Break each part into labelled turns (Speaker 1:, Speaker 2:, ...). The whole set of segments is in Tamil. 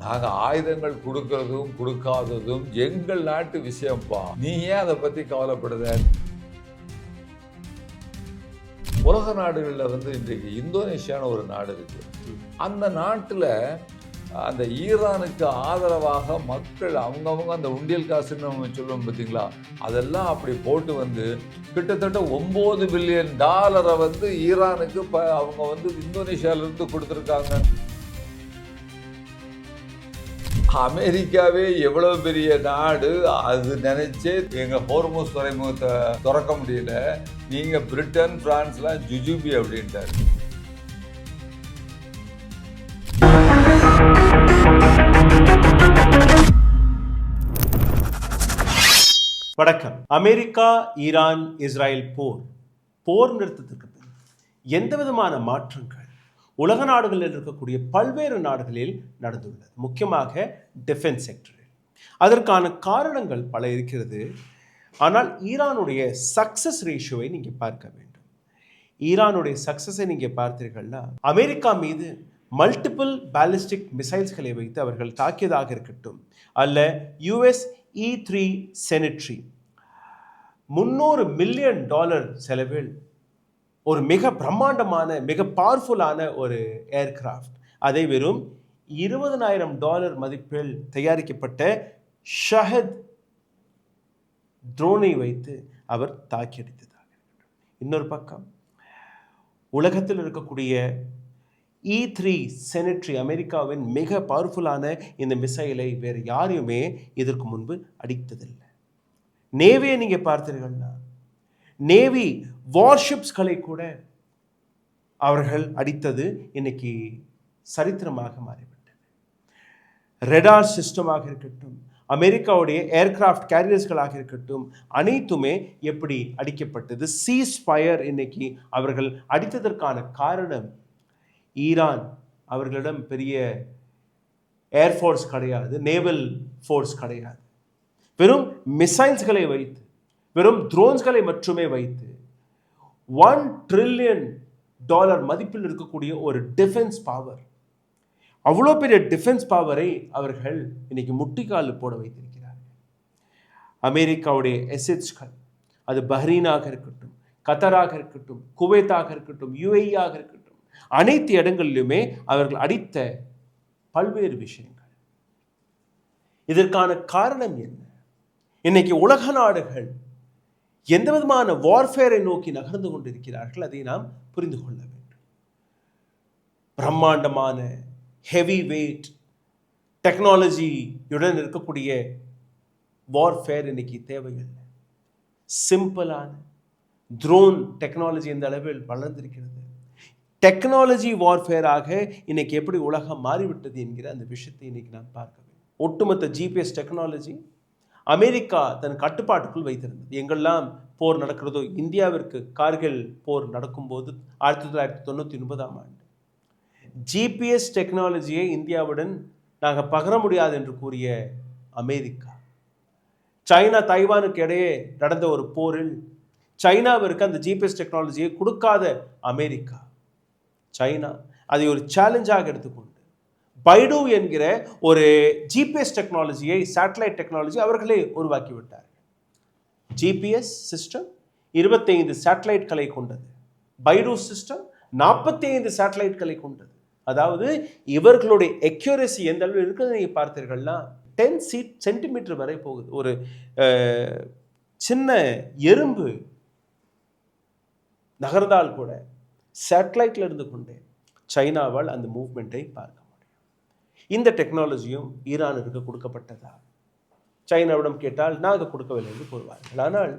Speaker 1: நாங்கள் ஆயுதங்கள் கொடுக்கறதும் கொடுக்காததும் எங்கள் நாட்டு விஷயம்ப்பா. நீ ஏன் அதை பற்றி கவலைப்படுத? உலக நாடுகளில் இன்றைக்கு இந்தோனேஷியான்னு ஒரு நாடு இருக்கு. அந்த நாட்டில் அந்த ஈரானுக்கு ஆதரவாக மக்கள் அவங்கவுங்க அந்த உண்டியல் காசுன்னு நம்ம சொல்லுவோம் பார்த்தீங்களா, அதெல்லாம் அப்படி போட்டு கிட்டத்தட்ட $9 பில்லியன் ஈரானுக்கு அவங்க இந்தோனேஷியாவிலிருந்து கொடுத்துருக்காங்க. அமெரிக்காவே எவ்வளவு பெரிய நாடு, அது நினைச்சே எங்க ஹோர்முஸ் துறைமுகத்தை திறக்க முடியல. நீங்க பிரிட்டன் பிரான்ஸ்லாம் ஜுஜுபி அப்படின்ட்டாரு.
Speaker 2: வணக்கம். அமெரிக்கா ஈரான் இஸ்ரேல் போர் நிறுத்தத்திற்கு பின் எந்த விதமான மாற்றங்கள் உலக நாடுகளில் இருக்கக்கூடிய பல்வேறு நாடுகளில் நடந்துள்ளது, முக்கியமாக டிஃபென்ஸ் செக்டரில். அதற்கான காரணங்கள் பல இருக்கிறது. ஆனால் ஈரானுடைய சக்சஸ் ரேஷியோவை நீங்கள் பார்க்க வேண்டும். ஈரானுடைய சக்சஸை நீங்கள் பார்த்தீர்கள்னா, அமெரிக்கா மீது மல்டிபிள் பாலிஸ்டிக் மிசைல்ஸ்களை வைத்து அவர்கள் தாக்கியதாக இருக்கட்டும், அல்ல US E-3 செனிட்ரி $300 மில்லியன் செலவில் ஒரு மிக பிரம்மாண்டமான மிக பவர்ஃபுல்லான ஒரு ஏர்கிராஃப்ட், அதை வெறும் $20,000 மதிப்பில் தயாரிக்கப்பட்ட ஷஹத் ட்ரோனை வைத்து அவர் தாக்கியடித்ததாக. இன்னொரு பக்கம் உலகத்தில் இருக்கக்கூடிய E-3 செனிட்ரி அமெரிக்காவின் மிக பவர்ஃபுல்லான இந்த மிசைலை வேறு யாரையுமே இதற்கு முன்பு அடித்ததில்லை. நேவியை நீங்கள் பார்த்தீர்கள்னா, நேவி வார்ஷிப்ஸ்களை கூட அவர்கள் அடித்தது இன்னைக்கு சரித்திரமாக மாறிவிட்டது. ரெடார் சிஸ்டமாக இருக்கட்டும், அமெரிக்காவுடைய ஏர்கிராஃப்ட் கேரியர்ஸ்களாக இருக்கட்டும், அனைத்துமே எப்படி அடிக்கப்பட்டது. சீஸ் ஃபயர் இன்னைக்கு அவர்கள் அடித்ததற்கான காரணம், ஈரான் அவர்களிடம் பெரிய ஏர்ஃபோர்ஸ் கிடையாது, நேவல் ஃபோர்ஸ் கிடையாது. வெறும் மிசைல்ஸ்களை வைத்து, வெறும் ட்ரோன்ஸ்களை மட்டுமே வைத்து $1 trillion மதிப்பில் இருக்கக்கூடிய ஒரு டிஃபென்ஸ் பவர், அவ்வளோ பெரிய டிஃபென்ஸ் பவரை அவர்கள் இன்னைக்கு முட்டிக்கால் போட வைத்திருக்கிறார்கள். அமெரிக்காவுடைய எசெட்ஸ்கள், அது பஹ்ரைனாக இருக்கட்டும், கத்தராக இருக்கட்டும், குவைத்தாக இருக்கட்டும், UAE ஆக இருக்கட்டும், அனைத்து இடங்களிலுமே அவர்கள் அடித்த பல்வேறு விஷயங்கள். இதற்கான காரணம் என்ன? இன்னைக்கு உலக நாடுகள் எந்த விதமான வார்ஃபேரை நோக்கி நகர்ந்து கொண்டிருக்கிறார்கள், அதை நாம் புரிந்து கொள்ள வேண்டும். பிரம்மாண்டமான ஹெவி வெயிட் டெக்னாலஜியுடன் இருக்கக்கூடிய வார்ஃபேர் இன்னைக்கு தேவையில்லை. சிம்பிளான ட்ரோன் டெக்னாலஜி இந்த அளவில் வளர்ந்திருக்கிறது. டெக்னாலஜி வார்ஃபேராக இன்னைக்கு எப்படி உலகம் மாறிவிட்டது என்கிற அந்த விஷயத்தை இன்னைக்கு நாம் பார்க்க வேண்டும். ஒட்டுமொத்த GPS டெக்னாலஜி அமெரிக்கா தன் கட்டுப்பாட்டுக்குள் வைத்திருந்தது. எங்கெல்லாம் போர் நடக்கிறதோ, இந்தியாவிற்கு கார்கில் போர் நடக்கும்போது 1999 GPS டெக்னாலஜியை இந்தியாவுடன் நாங்கள் பகிர முடியாது என்று கூறிய அமெரிக்கா, சைனா தைவானுக்கு இடையே நடந்த ஒரு போரில் சைனாவிற்கு அந்த GPS டெக்னாலஜியை கொடுக்காத அமெரிக்கா, சைனா அதை ஒரு சேலஞ்சாக எடுத்துக்கொண்டு பைடு என்கிற ஒரு GPS டெக்னாலஜியை, சேட்டலைட் டெக்னாலஜி அவர்களே உருவாக்கி விட்டார்கள். GPS சிஸ்டம் 25 சேட்டலைட்களை கொண்டது, பைடு சிஸ்டம் 45 சேட்டலைட்களை கொண்டது. அதாவது இவர்களுடைய அக்யூரசி எந்த அளவில் இருக்கிறது நீங்கள் பார்த்தீர்கள்னா, 10 சென்டிமீட்டர் வரை போகுது. ஒரு சின்ன எறும்பு நகர்ந்தால் கூட சேட்டலைட்ல இருந்து கொண்டே சைனாவால் அந்த மூவ்மெண்ட்டை பார்க்க முடியும். இந்த டெக்னாலஜியும் ஈரானிற்கு கொடுக்கப்பட்டதா? சைனாவிடம் கேட்டால் நாங்கள் கொடுக்கவில்லை என்று கூறுவார்கள். ஆனால்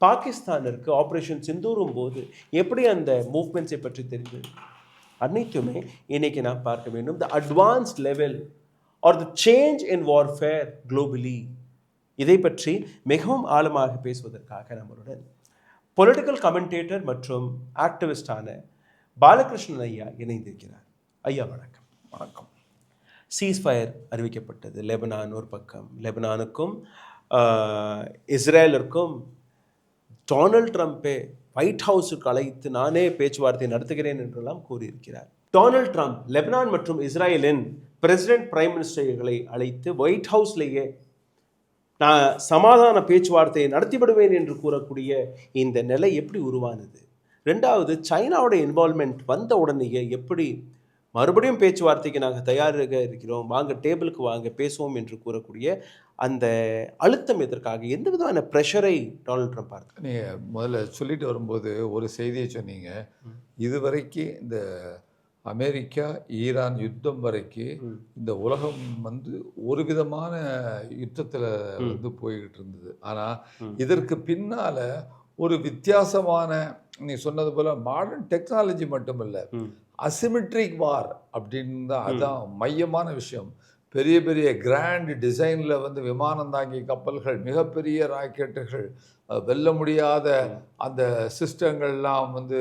Speaker 2: பாகிஸ்தானிற்கு ஆப்ரேஷன் சிந்தூரும் போது எப்படி அந்த மூவ்மெண்ட்ஸை பற்றி தெரிந்தது? அனைத்துமே இன்னைக்கு நாம் பார்க்க வேண்டும். The advanced level are the change in warfare globally, இதை பற்றி மிகவும் ஆழமாக பேசுவதற்காக நம்மளுடன் பொலிட்டிக்கல் கமெண்டேட்டர் மற்றும் ஆக்டிவிஸ்டான பாலகிருஷ்ணன் ஐயா இணைந்திருக்கிறார். ஐயா வணக்கம்.
Speaker 1: வணக்கம்.
Speaker 2: சீஸ்ஃபயர் அறிவிக்கப்பட்டது. லெபனான் ஒரு பக்கம், லெபனானுக்கும் இஸ்ரேலிற்கும் டொனால்ட் ட்ரம்ப்பே ஒயிட் ஹவுஸுக்கு அழைத்து நானே பேச்சுவார்த்தை நடத்துகிறேன் என்றெல்லாம் கூறியிருக்கிறார். டொனால்ட் ட்ரம்ப் லெபனான் மற்றும் இஸ்ரேலின் பிரசிடென்ட் பிரைம் மினிஸ்டர்களை அழைத்து ஒயிட் ஹவுஸ்லேயே நான் சமாதான பேச்சுவார்த்தையை நடத்திவிடுவேன் என்று கூறக்கூடிய இந்த நிலை எப்படி உருவானது? ரெண்டாவது, சைனாவோட இன்வால்மெண்ட் வந்த உடனேயே எப்படி மறுபடியும் பேச்சுவார்த்தைக்கு நாங்கள் தயாராக இருக்கிறோம், வாங்க டேபிளுக்கு வாங்க பேசுவோம் என்று கூறக்கூடிய அந்த அழுத்தம் எதற்காக? எந்த விதமான ப்ரெஷரை டொனால்ட் ட்ரம்ப் பார்த்து?
Speaker 1: நீங்கள் முதல்ல சொல்லிட்டு வரும்போது ஒரு செய்தியை சொன்னீங்க. இதுவரைக்கும் இந்த அமெரிக்கா ஈரான் யுத்தம் வரைக்கும் இந்த உலகம் வந்து ஒரு விதமான யுத்தத்தில் வந்து போய்கிட்டு இருந்தது. ஆனால் இதற்கு பின்னால ஒரு வித்தியாசமான, நீ சொன்னது போல மாடர்ன் டெக்னாலஜி மட்டும் இல்லை, அசிமெட்ரிக் வார் அப்படின்னு தான் அதான் மையமான விஷயம். பெரிய பெரிய கிராண்ட் டிசைனில் வந்து விமானம் தாங்கி கப்பல்கள், மிகப்பெரிய ராக்கெட்டுகள், வெல்ல முடியாத அந்த சிஸ்டங்கள்லாம் வந்து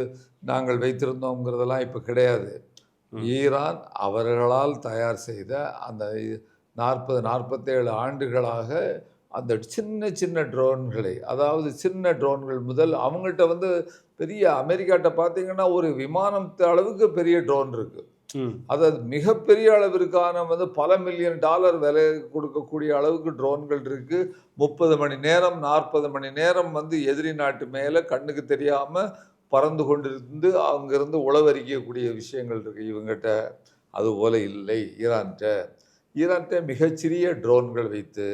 Speaker 1: நாங்கள் வைத்திருந்தோங்கிறதெல்லாம் இப்போ கிடையாது. ஈரான் அவர்களால் தயார் செய்த அந்த 47 ஆண்டுகளாக அந்த சின்ன சின்ன ட்ரோன்களை, அதாவது சின்ன ட்ரோன்கள் முதல் அவங்கள்ட்ட வந்து பெரிய அமெரிக்காட்ட பார்த்தீங்கன்னா ஒரு விமானத்து அளவுக்கு பெரிய ட்ரோன் இருக்குது. அதாவது மிகப்பெரிய அளவிற்கான வந்து பல மில்லியன் டாலர் விலை கொடுக்கக்கூடிய அளவுக்கு ட்ரோன்கள் இருக்குது. 30 மணி நேரம் 40 மணி நேரம் வந்து எதிரி நாட்டு மேலே கண்ணுக்கு தெரியாமல் பறந்து கொண்டிருந்து அங்கிருந்து உளவறிக்கக்கூடிய விஷயங்கள் இருக்குது இவங்ககிட்ட. அதுபோல் இல்லை ஈரான்கிட்ட மிகச்சிறிய ட்ரோன்கள் வைத்து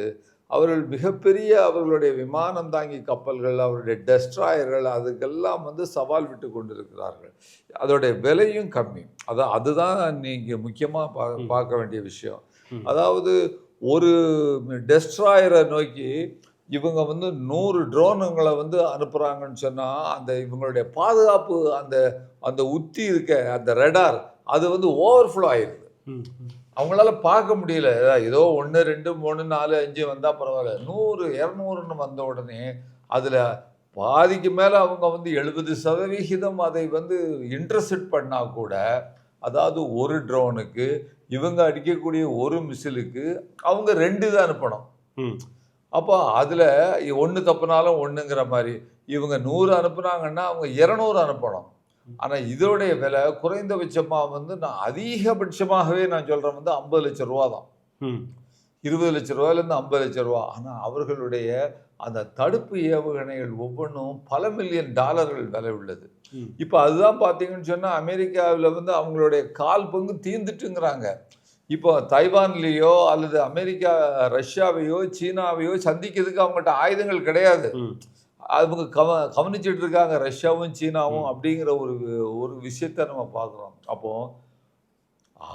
Speaker 1: அவர்கள் மிகப்பெரிய அவர்களுடைய விமானம் தாங்கி கப்பல்கள், அவருடைய டெஸ்ட்ராயர்கள், அதுக்கெல்லாம் வந்து சவால் விட்டு கொண்டிருக்கிறார்கள். அதோடைய விலையும் கம்மி. அதுதான் நீங்கள் முக்கியமாக பார்க்க வேண்டிய விஷயம். அதாவது ஒரு டெஸ்ட்ராயரை நோக்கி இவங்க வந்து 100 ட்ரோனுங்களை வந்து அனுப்புகிறாங்கன்னு சொன்னால் அந்த இவங்களுடைய பாதுகாப்பு அந்த உத்தி இருக்க அந்த ரெடார் அது வந்து ஓவர்ஃப்ளோ ஆயிடுது. அவங்களால பார்க்க முடியல. ஏதோ 1 2 3 4 5 வந்தால் பரவாயில்ல, 100 200ன்னு வந்த உடனே அதில் பாதிக்கு மேலே அவங்க வந்து 70% அதை வந்து இன்டர்செப்ட் பண்ணால் கூட, அதாவது ஒரு ட்ரோனுக்கு இவங்க அடிக்கக்கூடிய ஒரு மிசிலுக்கு அவங்க 2 தான் அனுப்பணும். அப்போ அதில் 1 தப்புனாலும் 1ங்கிற மாதிரி இவங்க 100 அனுப்புனாங்கன்னா அவங்க 200 அனுப்பணும். ஆனால் இதோடைய விலை குறைந்தபட்சமாக வந்து நான் அதிகபட்சமாகவே நான் சொல்கிறேன் வந்து 50 லட்சம் ரூபா தான். 20 லட்ச ரூபாயிலேருந்து 50 லட்ச ரூபா. ஆனால் அவர்களுடைய அந்த தடுப்பு ஏவுகணைகள் ஒவ்வொன்றும் பல மில்லியன் டாலர்கள் விலை உள்ளது. இப்போ அதுதான் பார்த்தீங்கன்னு சொன்னால் அமெரிக்காவில் வந்து அவங்களுடைய 1/4 பங்கு தீர்ந்துட்டுங்கிறாங்க. இப்போ தைவான்லேயோ அல்லது அமெரிக்கா ரஷ்யாவையோ சீனாவையோ சந்திக்கிறதுக்கு அவங்ககிட்ட ஆயுதங்கள் கிடையாது. அவங்க கவனிச்சுட்டு இருக்காங்க ரஷ்யாவும் சீனாவும் அப்படிங்கிற ஒரு விஷயத்தை நம்ம பார்க்குறோம். அப்போ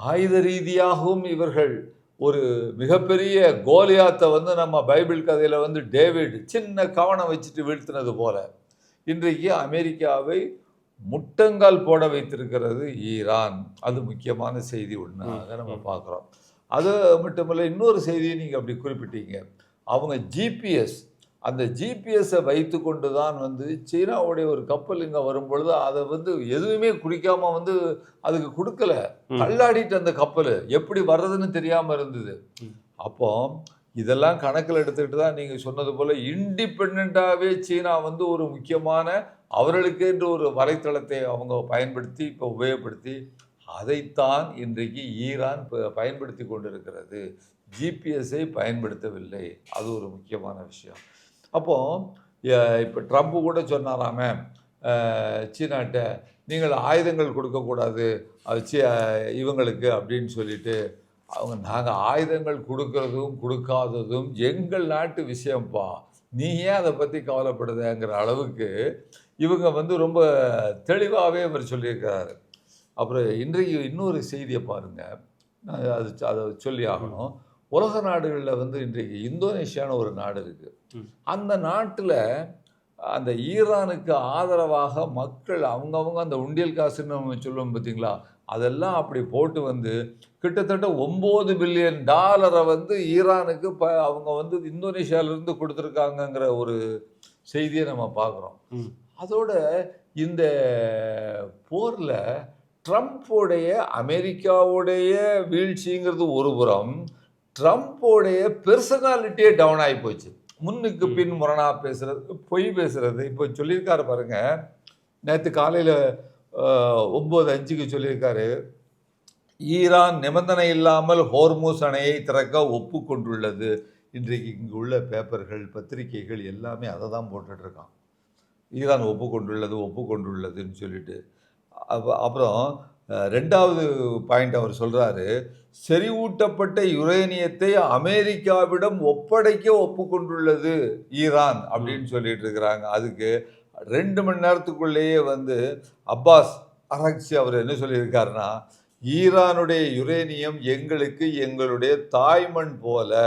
Speaker 1: ஆயுத ரீதியாகவும் இவர்கள் ஒரு மிகப்பெரிய கோலியாத்தை வந்து நம்ம பைபிள் கதையில் வந்து டேவிட் சின்ன கவனம் வச்சுட்டு வீழ்த்தினது போல இன்றைக்கு அமெரிக்காவை முட்டங்கால் போட வைத்திருக்கிறது ஈரான். அது முக்கியமான செய்தி ஒன்றாக நம்ம பார்க்குறோம். அது மட்டுமல்ல, இன்னொரு செய்தியை நீங்கள் அப்படி குறிப்பிட்டீங்க. அவங்க ஜிபிஎஸ், அந்த ஜிபிஎஸ்ஸை வைத்து கொண்டு தான் வந்து சீனாவுடைய ஒரு கப்பல் இங்கே வரும்பொழுது அதை வந்து எதுவுமே குறிக்காமல் வந்து அதுக்கு கொடுக்கல, தள்ளாடிட்டு அந்த கப்பல் எப்படி வர்றதுன்னு தெரியாமல் இருந்தது. அப்போ இதெல்லாம் கணக்கில் எடுத்துக்கிட்டு தான் நீங்கள் சொன்னது போல் இண்டிபெண்ட்டாகவே சீனா வந்து ஒரு முக்கியமான அவர்களுக்கு என்று ஒரு வலைத்தளத்தை அவங்க பயன்படுத்தி இப்போ உபயோகப்படுத்தி அதைத்தான் இன்றைக்கு ஈரான் பயன்படுத்தி கொண்டிருக்கிறது. ஜிபிஎஸ்ஸை பயன்படுத்தவில்லை. அது ஒரு முக்கியமான விஷயம். அப்போது இப்போ ட்ரம்ப் கூட சொன்னாராமே சீனாட்ட, நீங்கள் ஆயுதங்கள் கொடுக்கக்கூடாது அது இவங்களுக்கு அப்படின்னு சொல்லிட்டு. அவங்க நாங்கள் ஆயுதங்கள் கொடுக்கறதும் கொடுக்காததும் எங்கள் நாட்டு விஷயம்ப்பா, நீ ஏன் அதை பற்றி கவலைப்படுதுங்கிற அளவுக்கு இவங்க வந்து ரொம்ப தெளிவாகவே அவர் சொல்லியிருக்கிறாரு. அப்புறம் இன்றைக்கு இன்னொரு செய்தியை பாருங்கள், நான் அதை சொல்லி ஆகணும். உலக நாடுகளில் வந்து இன்றைக்கு இந்தோனேஷியான்னு ஒரு நாடு இருக்குது. அந்த நாட்டில் அந்த ஈரானுக்கு ஆதரவாக மக்கள் அவங்கவுங்க அந்த உண்டியல் காசுன்னு நம்ம சொல்லுவோம் பார்த்தீங்களா, அதெல்லாம் அப்படி போட்டு வந்து கிட்டத்தட்ட 9 பில்லியன் டாலரை வந்து ஈரானுக்கு அவங்க வந்து இந்தோனேஷியாவிலேருந்து கொடுத்துருக்காங்கங்கிற ஒரு செய்தியை நம்ம பார்க்குறோம். அதோட இந்த போரில் ட்ரம்ப்போடைய அமெரிக்காவுடைய வீழ்ச்சிங்கிறது ஒரு புறம், ட்ரம்ப்போடைய பெர்சனாலிட்டியே டவுன் ஆகி போச்சு. முன்னுக்கு பின் முரணா பேசுறது, பொய் பேசுறது. இப்போ சொல்லியிருக்காரு பாருங்க, நேற்று காலையில் 9:05 சொல்லியிருக்காரு, ஈரான் நிபந்தனை இல்லாமல் ஹோர்மூஸ் அணையை திறக்க ஒப்புக்கொண்டுள்ளது. இன்றைக்கு இங்கு உள்ள பேப்பர்கள், பத்திரிகைகள் எல்லாமே அதை தான் போட்டுட்ருக்கான். ஈரான் ஒப்புக்கொண்டுள்ளதுன்னு சொல்லிட்டு. அப்புறம் 2வது பாயிண்ட் அவர் சொல்கிறாரு, செறிவூட்டப்பட்ட யுரேனியத்தை அமெரிக்காவிடம் ஒப்படைக்க ஒப்புக்கொண்டுள்ளது ஈரான் அப்படின்னு சொல்லிட்டு இருக்கிறாங்க. அதுக்கு 2 மணி நேரத்துக்குள்ளேயே அப்பாஸ் அரக்சி அவர் என்ன சொல்லியிருக்காருன்னா, ஈரானுடைய யுரேனியம் எங்களுக்கு எங்களுடைய தாய்மண் போல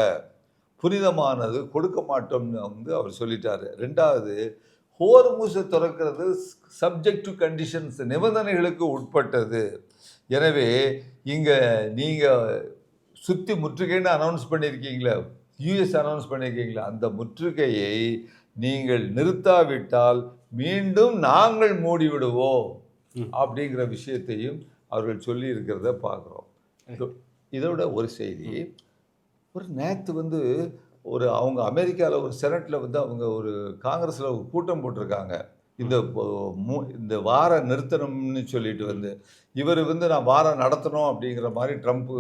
Speaker 1: புனிதமானது, கொடுக்க மாட்டோம்னு அவர் சொல்லிட்டாரு. 2வது, ஹோர்முஸை திறக்கிறது சப்ஜெக்ட் டு கண்டிஷன்ஸ், நிபந்தனைகளுக்கு உட்பட்டது. எனவே இங்கே நீங்கள் சுற்றி முற்றுகைன்னு அனௌன்ஸ் பண்ணியிருக்கீங்களே, யூஎஸ் அனௌன்ஸ் பண்ணியிருக்கீங்களா, அந்த முற்றுகையை நீங்கள் நிறுத்தாவிட்டால் மீண்டும் நாங்கள் மூடிவிடுவோம் அப்படிங்கிற விஷயத்தையும் அவர்கள் சொல்லி இருக்கிறத பார்க்குறோம். இதோட ஒரு செய்தி, ஒரு நேற்று அவங்க அமெரிக்காவில் ஒரு செனட்டில் அவங்க ஒரு காங்கிரஸில் ஒரு கூட்டம் போட்டிருக்காங்க. இந்த வாரம் நிறுத்தணும்னு சொல்லிட்டு இவர் நான் வாரம் நடத்தணும் அப்படிங்கிற மாதிரி ட்ரம்ப்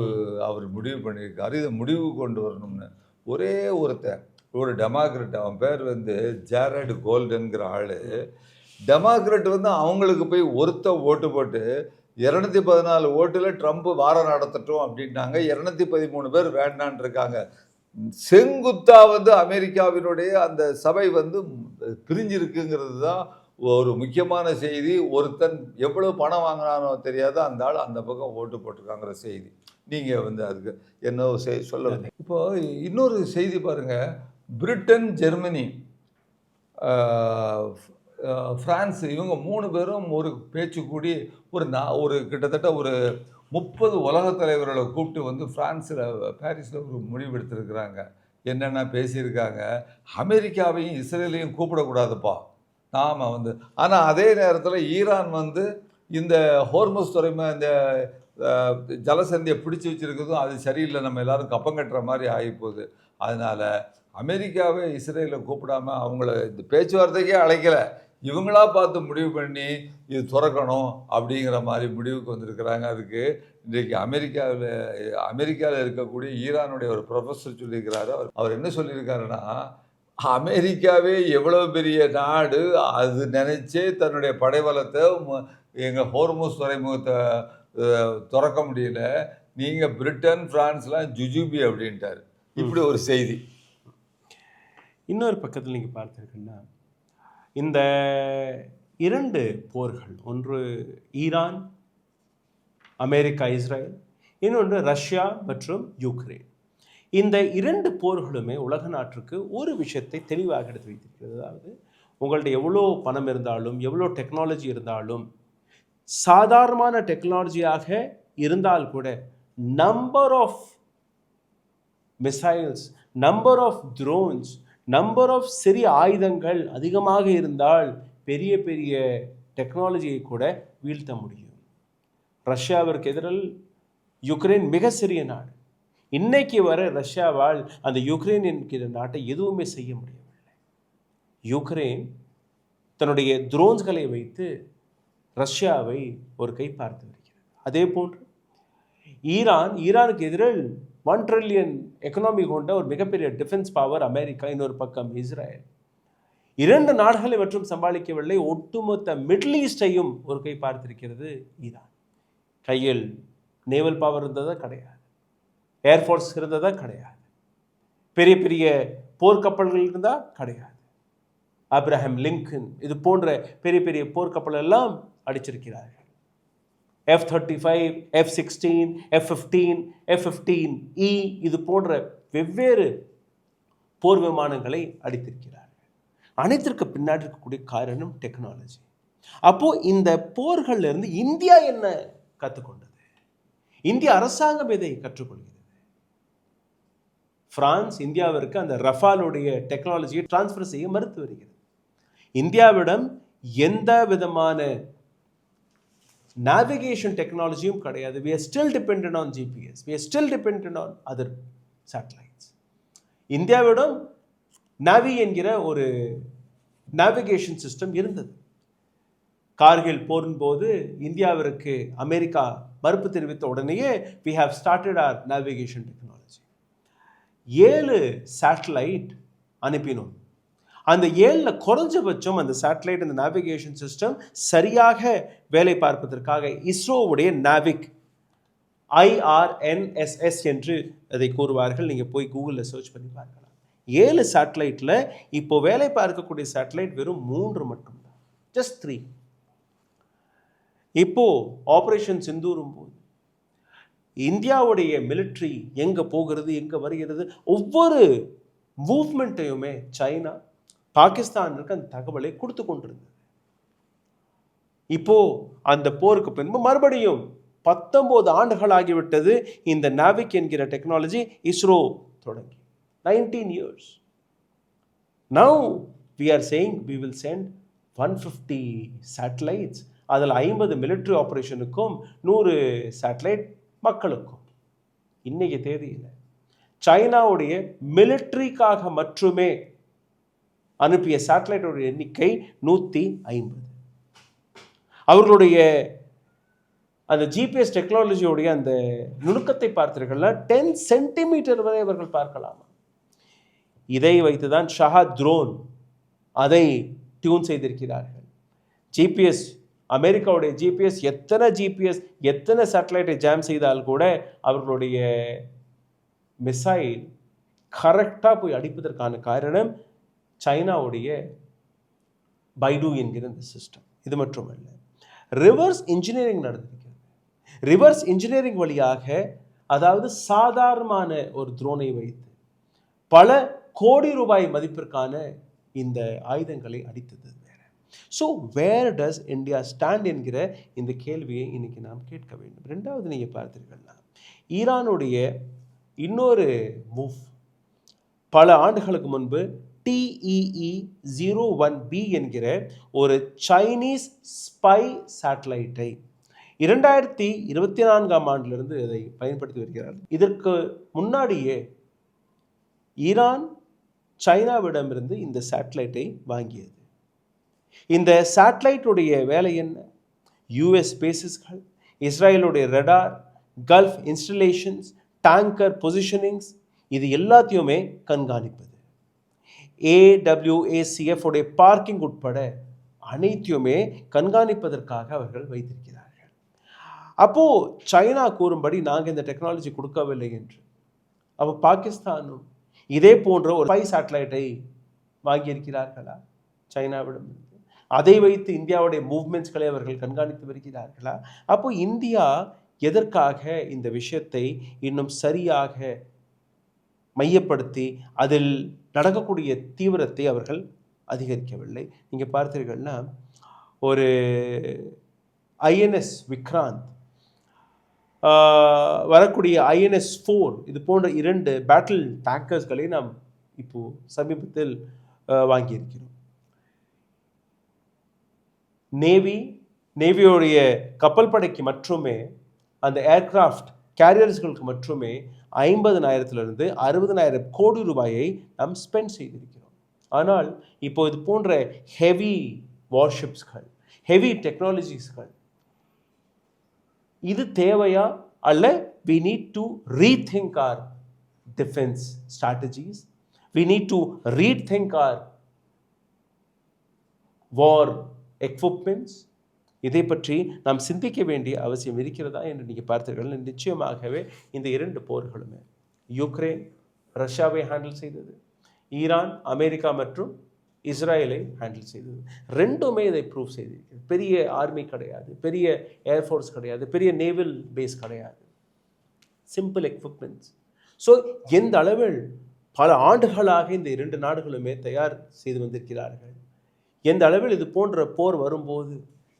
Speaker 1: அவர் முடிவு பண்ணியிருக்காரு. இதை முடிவு கொண்டு வரணும்னு ஒரே ஒரு டெமோக்ராட், அவன் பேர் ஜாரட் கோல்டன்கிற ஆள். டெமோக்ராட் அவங்களுக்கு போய் ஓட்டு போட்டு 214 ஓட்டில் ட்ரம்ப் வாரம் நடத்தட்டும் அப்படின்னாங்க. 213 பேர் வேண்டான் இருக்காங்க. செங்குத்தா அமெரிக்காவினுடைய அந்த சபை பிரிஞ்சிருக்குங்கிறது தான் ஒரு முக்கியமான செய்தி. ஒருத்தன் எவ்வளவு பணம் வாங்கினானோ தெரியாத அந்த ஆள் அந்த பக்கம் ஓட்டு போட்டிருக்காங்கிற செய்தி. நீங்கள் அதுக்கு என்ன சொல்ல வந்தீங்க? இப்போ இன்னொரு செய்தி பாருங்கள், பிரிட்டன், ஜெர்மனி, பிரான்ஸ், இவங்க 3 பேரும் ஒரு பேச்சு கூடி ஒரு கிட்டத்தட்ட ஒரு 30 உலக தலைவர்களை கூப்பிட்டு பிரான்ஸில், பாரிஸில் ஒரு முடிவு எடுத்திருக்கிறாங்க. என்னென்ன பேசியிருக்காங்க, அமெரிக்காவையும் இஸ்ரேலையும் கூப்பிடக்கூடாதுப்பா நாம் ஆனால் அதே நேரத்தில் ஈரான் இந்த ஹோர்முஸ் துறைமுகம், இந்த ஜலசந்தியை பிடிச்சி வச்சுருக்கிறதும் அது சரியில்லை, நம்ம எல்லோரும் கப்பம் கட்டுற மாதிரி ஆகிப்போகுது. அதனால் அமெரிக்காவை இஸ்ரேலை கூப்பிடாம அவங்கள இந்த பேச்சுவார்த்தைக்கே அழைக்கலை, இவங்களா பார்த்து முடிவு பண்ணி இது திறக்கணும் அப்படிங்கிற மாதிரி முடிவுக்கு வந்திருக்கிறாங்க. அதுக்கு இன்றைக்கு அமெரிக்காவில் இருக்கக்கூடிய ஈரானுடைய ஒரு ப்ரொஃபஸர் சொல்லியிருக்கிறாரு. அவர் என்ன சொல்லியிருக்காருன்னா, அமெரிக்காவே எவ்வளோ பெரிய நாடு, அது நினைச்சே தன்னுடைய படைபலத்தை எங்கள் ஹோர்முஸ் துறைமுகத்தை திறக்க முடியல, நீங்கள் பிரிட்டன், பிரான்ஸ்லாம் ஜுஜுபி அப்படின்ட்டார். இப்படி ஒரு செய்தி.
Speaker 2: இன்னொரு பக்கத்தில் நீங்கள் பார்த்துருக்கீங்கன்னா, இந்த 2 போர்கள், ஒன்று ஈரான், அமெரிக்கா, இஸ்ரேல், இன்னொன்று ரஷ்யா மற்றும் யுக்ரைன். இந்த 2 போர்களுமே உலக நாட்டுக்கு ஒரு விஷயத்தை தெளிவாக எடுத்து வைத்திருக்கிறது. அதாவது உங்கள்ட்ட எவ்வளோ பணம் இருந்தாலும், எவ்வளோ டெக்னாலஜி இருந்தாலும், சாதாரணமான டெக்னாலஜியாக இருந்தால் கூட number of missiles, number of drones, number of சிறிய ஆயுதங்கள் அதிகமாக இருந்தால் பெரிய பெரிய டெக்னாலஜியை கூட வீழ்த்த முடியும். ரஷ்யாவிற்கு எதிரில் யுக்ரைன் மிக சிறிய நாடு. இன்னைக்கு வரை ரஷ்யாவால் அந்த யுக்ரைன் என்கிற நாட்டை எதுவுமே செய்ய முடியவில்லை. யுக்ரைன் தன்னுடைய ட்ரோன்ஸ்களை வைத்து ரஷ்யாவை ஒரு கை பார்த்து வருகிறது. அதே போன்று ஈரானுக்கு எதிரில் 1 ட்ரில்லியன் எக்கனாமி கொண்ட ஒரு மிகப்பெரிய டிஃபென்ஸ் பவர் அமெரிக்கா, இன்னொரு பக்கம் இஸ்ரேல். 2 நாடுகளை மற்றும் சமாளிக்கவில்லை, ஒட்டுமொத்த மிடில் ஈஸ்டையும் ஒரு கை பார்த்திருக்கிறது ஈரான். கையில் நேவல் பவர் இருந்ததா கிடையாது, ஏர்ஃபோர்ஸ் இருந்ததா கிடையாது, பெரிய பெரிய போர்க்கப்பல்கள் இருந்தா கிடையாது. ஆப்ரஹாம் லிங்கன் இது போன்ற பெரிய பெரிய போர்க்கப்பல் எல்லாம் அடிச்சிருக்கிறார்கள். F-35, F-16, F-15, F-15E இது போன்ற வெவ்வேறு போர் விமானங்களை அடித்திருக்கிறார்கள். அனைத்திற்கு பின்னாடி இருக்கக்கூடிய காரணம் டெக்னாலஜி. அப்போ இந்த போர்கள்ல இருந்து இந்தியா என்ன கற்றுக்கொண்டது? இந்திய அரசாங்கம் இதை கற்றுக்கொள்கிறது. பிரான்ஸ் இந்தியாவிற்கு அந்த ரஃபாலுடைய டெக்னாலஜியை டிரான்ஸ்ஃபர் செய்ய மறுத்து வருகிறது. இந்தியாவிடம் எந்த விதமான navigation டெக்னாலஜியும் கிடையாது. we are still dependent on GPS, we are still dependent on other satellites. இந்தியாவிடம் நாவி என்கிற ஒரு நேவிகேஷன் சிஸ்டம் இருந்தது. கார்கில் போரின் போது இந்தியாவிற்கு அமெரிக்கா மறுப்பு தெரிவித்த உடனேயே we have started our navigation technology. 7 satellite அனுப்பினோம். அந்த 7ல் குறைஞ்சபட்சம் அந்த சேட்டலைட் அந்த நேவிகேஷன் சிஸ்டம் சரியாக வேலை பார்ப்பதற்காக இஸ்ரோவுடைய நாவிக் IRNSS என்று அதை கூறுவார்கள். நீங்கள் போய் கூகுளில் சர்ச் பண்ணி பார்க்கலாம். 7 சேட்டலைட்டில் இப்போ வேலை பார்க்கக்கூடிய சேட்டலைட் வெறும் 3 மட்டும்தான், ஜஸ்ட் 3. இப்போ ஆபரேஷன் சிந்தூரும் போது இந்தியாவுடைய மிலிட்ரி எங்க போகிறது எங்க வருகிறது ஒவ்வொரு மூவ்மெண்ட்டையுமே சைனா பாகிஸ்தானுக்கு அந்த தகவலை கொடுத்து கொண்டிருந்தது. இப்போ அந்த போருக்கு பின்பு மறுபடியும் 19 ஆண்டுகள் ஆகிவிட்டது இந்த நாவிக் என்கிற டெக்னாலஜி இஸ்ரோ தொடங்கி 19 years. Now we are saying we will send 150 satellites. அதில் 50 மிலிட்ரி ஆப்ரேஷனுக்கும் 100 சேட்டலைட் மக்களுக்கும். இன்னைக்கு தேதியில் சைனாவுடைய மிலிட்ரிக்காக மட்டுமே அனுப்பிய சேட்டலைட்டோட எண்ணிக்கை 150. அவர்களுடைய அந்த ஜிபிஎஸ் டெக்னாலஜியோடைய அந்த நுணுக்கத்தை பார்த்தீர்கள்னா 10 சென்டிமீட்டர் வரை அவர்கள் பார்க்கலாமா. இதை வைத்துதான் ஷஹாத் ட்ரோன் அதை டியூன் செய்திருக்கிறார்கள். ஜிபிஎஸ் அமெரிக்காவுடைய ஜிபிஎஸ் எத்தனை சேட்டலைட்டை ஜாம் செய்தால் கூட அவர்களுடைய மிசைல் கரெக்டாக போய் அடிப்பதற்கான காரணம் சைனாவுடைய பைடு என்கிற இந்த சிஸ்டம். இது மட்டுமல்ல, ரிவர்ஸ் இன்ஜினியரிங் நடந்திருக்கிறது. ரிவர்ஸ் இன்ஜினியரிங் வழியாக, அதாவது சாதாரணமான ஒரு ட்ரோனை வைத்து பல கோடி ரூபாய் மதிப்பிற்கான இந்த ஆயுதங்களை அடித்தது. So where does India stand என்கிற இந்த கேள்வியை இன்னைக்கு நாம் கேட்க வேண்டும். ரெண்டாவது, நீங்கள் பார்த்தீர்கள்னா ஈரானுடைய இன்னொரு மூவ், பல ஆண்டுகளுக்கு முன்பு TEE-01B என்கிற ஒரு சைனீஸ் ஸ்பை சேட்டலைட்டை 2024ஆம் ஆண்டிலிருந்து இதை பயன்படுத்தி வருகிறார்கள். இதற்கு முன்னாடியே ஈரான் சைனாவிடமிருந்து இந்த சேட்டலைட்டை வாங்கியது. இந்த சேட்டலைட்டுடைய வேலை என்ன? யூஎஸ் பேசிஸ்கள், இஸ்ரேலுடைய ரடார், கல்ஃப் இன்ஸ்டலேஷன்ஸ், டேங்கர் பொசிஷனிங்ஸ், இது எல்லாத்தையுமே கண்காணிப்பது. AWACF உடைய பார்க்கிங் உட்பட அனைத்தையுமே கண்காணிப்பதற்காக அவர்கள் வைத்திருக்கிறார்கள். அப்போ சைனா கூறும்படி நாங்கள் இந்த டெக்னாலஜி கொடுக்கவில்லை என்று. அப்போ பாகிஸ்தானும் இதே போன்ற ஒரு ஸ்பை சேட்டலைட்டை வாங்கியிருக்கிறார்களா சைனாவிடம்? அதை வைத்து இந்தியாவுடைய மூவ்மெண்ட்ஸ்களை அவர்கள் கண்காணித்து வருகிறார்களா? அப்போ இந்தியா எதற்காக இந்த விஷயத்தை இன்னும் சரியாக மையப்படுத்தி அதில் நடக்கக்கூடிய தீவிரத்தை அவர்கள் அதிகரிக்கவில்லை? நீங்கள் பார்த்தீர்கள்னா ஒரு INS விக்ராந்த், வரக்கூடிய INS-4 இது போன்ற 2 பேட்டில் டேங்கர்ஸ்களை நாம் இப்போ சமீபத்தில் வாங்கியிருக்கிறோம். நேவியோடைய கப்பல் படைக்கு மட்டுமே, அந்த ஏர்கிராஃப்ட் கேரியர்ஸ்களுக்கு மட்டுமே 50,000 to 60,000 கோடி ரூபாயை நாம் ஸ்பெண்ட் செய்திருக்கிறோம். ஆனால் இப்போ இது போன்ற ஹெவி வார்ஷிப்ஸ்கள், ஹெவி டெக்னாலஜிஸ்கள், இது தேவையா? அல்ல we need to rethink our defense strategies, we need to rethink our war equipments. இதை பற்றி நாம் சிந்திக்க வேண்டிய அவசியம் இருக்கிறதா என்று நீங்கள் பார்த்தீர்கள். நிச்சயமாகவே இந்த 2 போர்களுமே, யுக்ரைன் ரஷ்யாவை ஹேண்டில் செய்தது, ஈரான் அமெரிக்கா மற்றும் இஸ்ரேலை ஹேண்டில் செய்தது. ரெண்டுமே இதை ப்ரூவ் செய்திருக்கிறது. பெரிய ஆர்மி கிடையாது, பெரிய ஏர்ஃபோர்ஸ் கிடையாது, பெரிய நேவல் பேஸ் கிடையாது, சிம்பிள் எக்யூப்மெண்ட்ஸ். ஸோ எந்த அளவில் பல ஆண்டுகளாக இந்த 2 நாடுகளுமே தயார் செய்து வந்திருக்கிறார்கள், எந்த அளவில் இது போன்ற போர் வரும்போது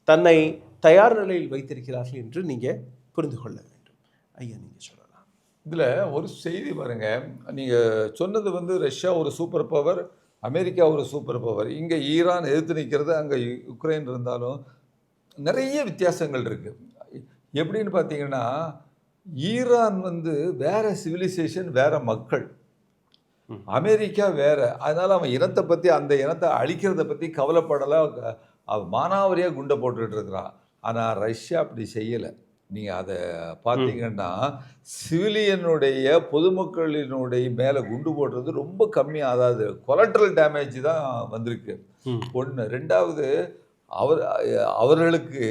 Speaker 2: தன்னை தயார் நிலையில் வைத்திருக்கிறார்கள் என்று நீங்கள் புரிந்து கொள்ள வேண்டும். ஐயா, நீங்கள் சொல்லலாம்.
Speaker 1: இதில் ஒரு செய்தி பாருங்க, நீங்கள் சொன்னது வந்து ரஷ்யா ஒரு சூப்பர் பவர், அமெரிக்கா ஒரு சூப்பர் பவர், இங்கே ஈரான் எதிர்த்து நிற்கிறது, அங்கே யுக்ரைன் இருந்தாலும் நிறைய வித்தியாசங்கள் இருக்குது. எப்படின்னு பார்த்தீங்கன்னா, ஈரான் வந்து வேற சிவிலைசேஷன், வேற மக்கள், அமெரிக்கா வேற. அதனால் அவன் இனத்தை பற்றி, அந்த இனத்தை அழிக்கிறத பற்றி கவலைப்படலை, மானாவரியாக குண்டை போட்டுக்கிட்டு இருக்கிறான். ஆனால் ரஷ்யா அப்படி செய்யலை. நீங்கள் அதை பார்த்தீங்கன்னா சிவிலியனுடைய பொதுமக்களினுடைய மேலே குண்டு போடுறது ரொம்ப கம்மி. அதாவது கொலட்ரல் டேமேஜ் தான் வந்திருக்கு. ஒன்று. ரெண்டாவது, அவர்களுக்கு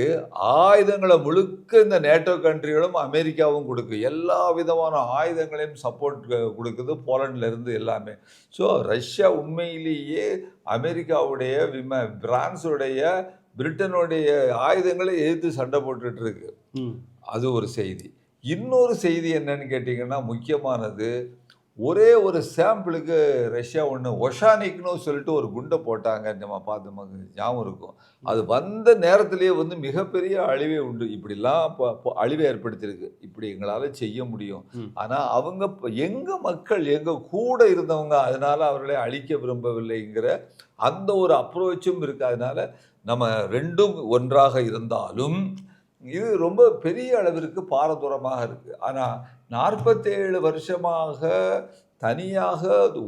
Speaker 1: ஆயுதங்களை முழுக்க இந்த நேட்டோ கண்ட்ரிகளும் அமெரிக்காவும் கொடுக்கு. எல்லா விதமான ஆயுதங்களையும் சப்போர்ட் கொடுக்குது, போலண்ட்லேருந்து எல்லாமே. ஸோ ரஷ்யா உண்மையிலேயே அமெரிக்காவுடைய பிரான்ஸுடைய பிரிட்டனுடைய ஆயுதங்களை எதிர்த்து சண்டை போட்டுட்டு இருக்கு. அது ஒரு செய்தி. இன்னொரு செய்தி என்னன்னு கேட்டிங்கன்னா, முக்கியமானது, ஒரே ஒரு சாம்பிளுக்கு ரஷ்யா ஒன்று ஒஷானிக்னு சொல்லிட்டு ஒரு குண்டை போட்டாங்க. நம்ம பார்த்து நமக்கு ஞாபகம் இருக்கும். அது வந்த நேரத்திலேயே வந்து மிகப்பெரிய அழிவே உண்டு. இப்படிலாம் அழிவை ஏற்படுத்தியிருக்கு. இப்படி எங்களால் செய்ய முடியும். ஆனால் அவங்க எங்கள் மக்கள் எங்கள் கூட இருந்தவங்க அதனால் அவர்களை அழிக்க விரும்பவில்லைங்கிற அந்த ஒரு அப்ரோச்சும் இருக்குது. அதனால் நம்ம ரெண்டும் ஒன்றாக இருந்தாலும் இது ரொம்ப பெரிய அளவிற்கு பாரதூரமாக இருக்குது. ஆனால் 47 வருஷமாக தனியாக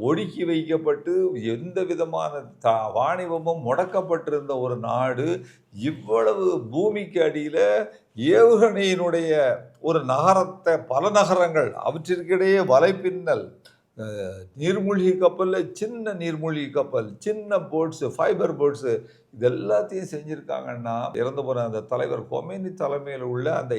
Speaker 1: ஒடுக்கி வைக்கப்பட்டு எந்த விதமான வாணிபமும் முடக்கப்பட்டிருந்த ஒரு நாடு இவ்வளவு பூமிக்கு அடியில் ஏவுகணையினுடைய ஒரு நகரத்தை, பல நகரங்கள், அவற்றிற்கிடையே வலைப்பின்னல், நீர்மூழ்கி கப்பலில் சின்ன நீர்மூழ்கி கப்பல், சின்ன போட்ஸு, ஃபைபர் போட்ஸு, இது எல்லாத்தையும் செஞ்சுருக்காங்கன்னா, இறந்து போன அந்த தலைவர் கொமேனி தலைமையில் உள்ள அந்த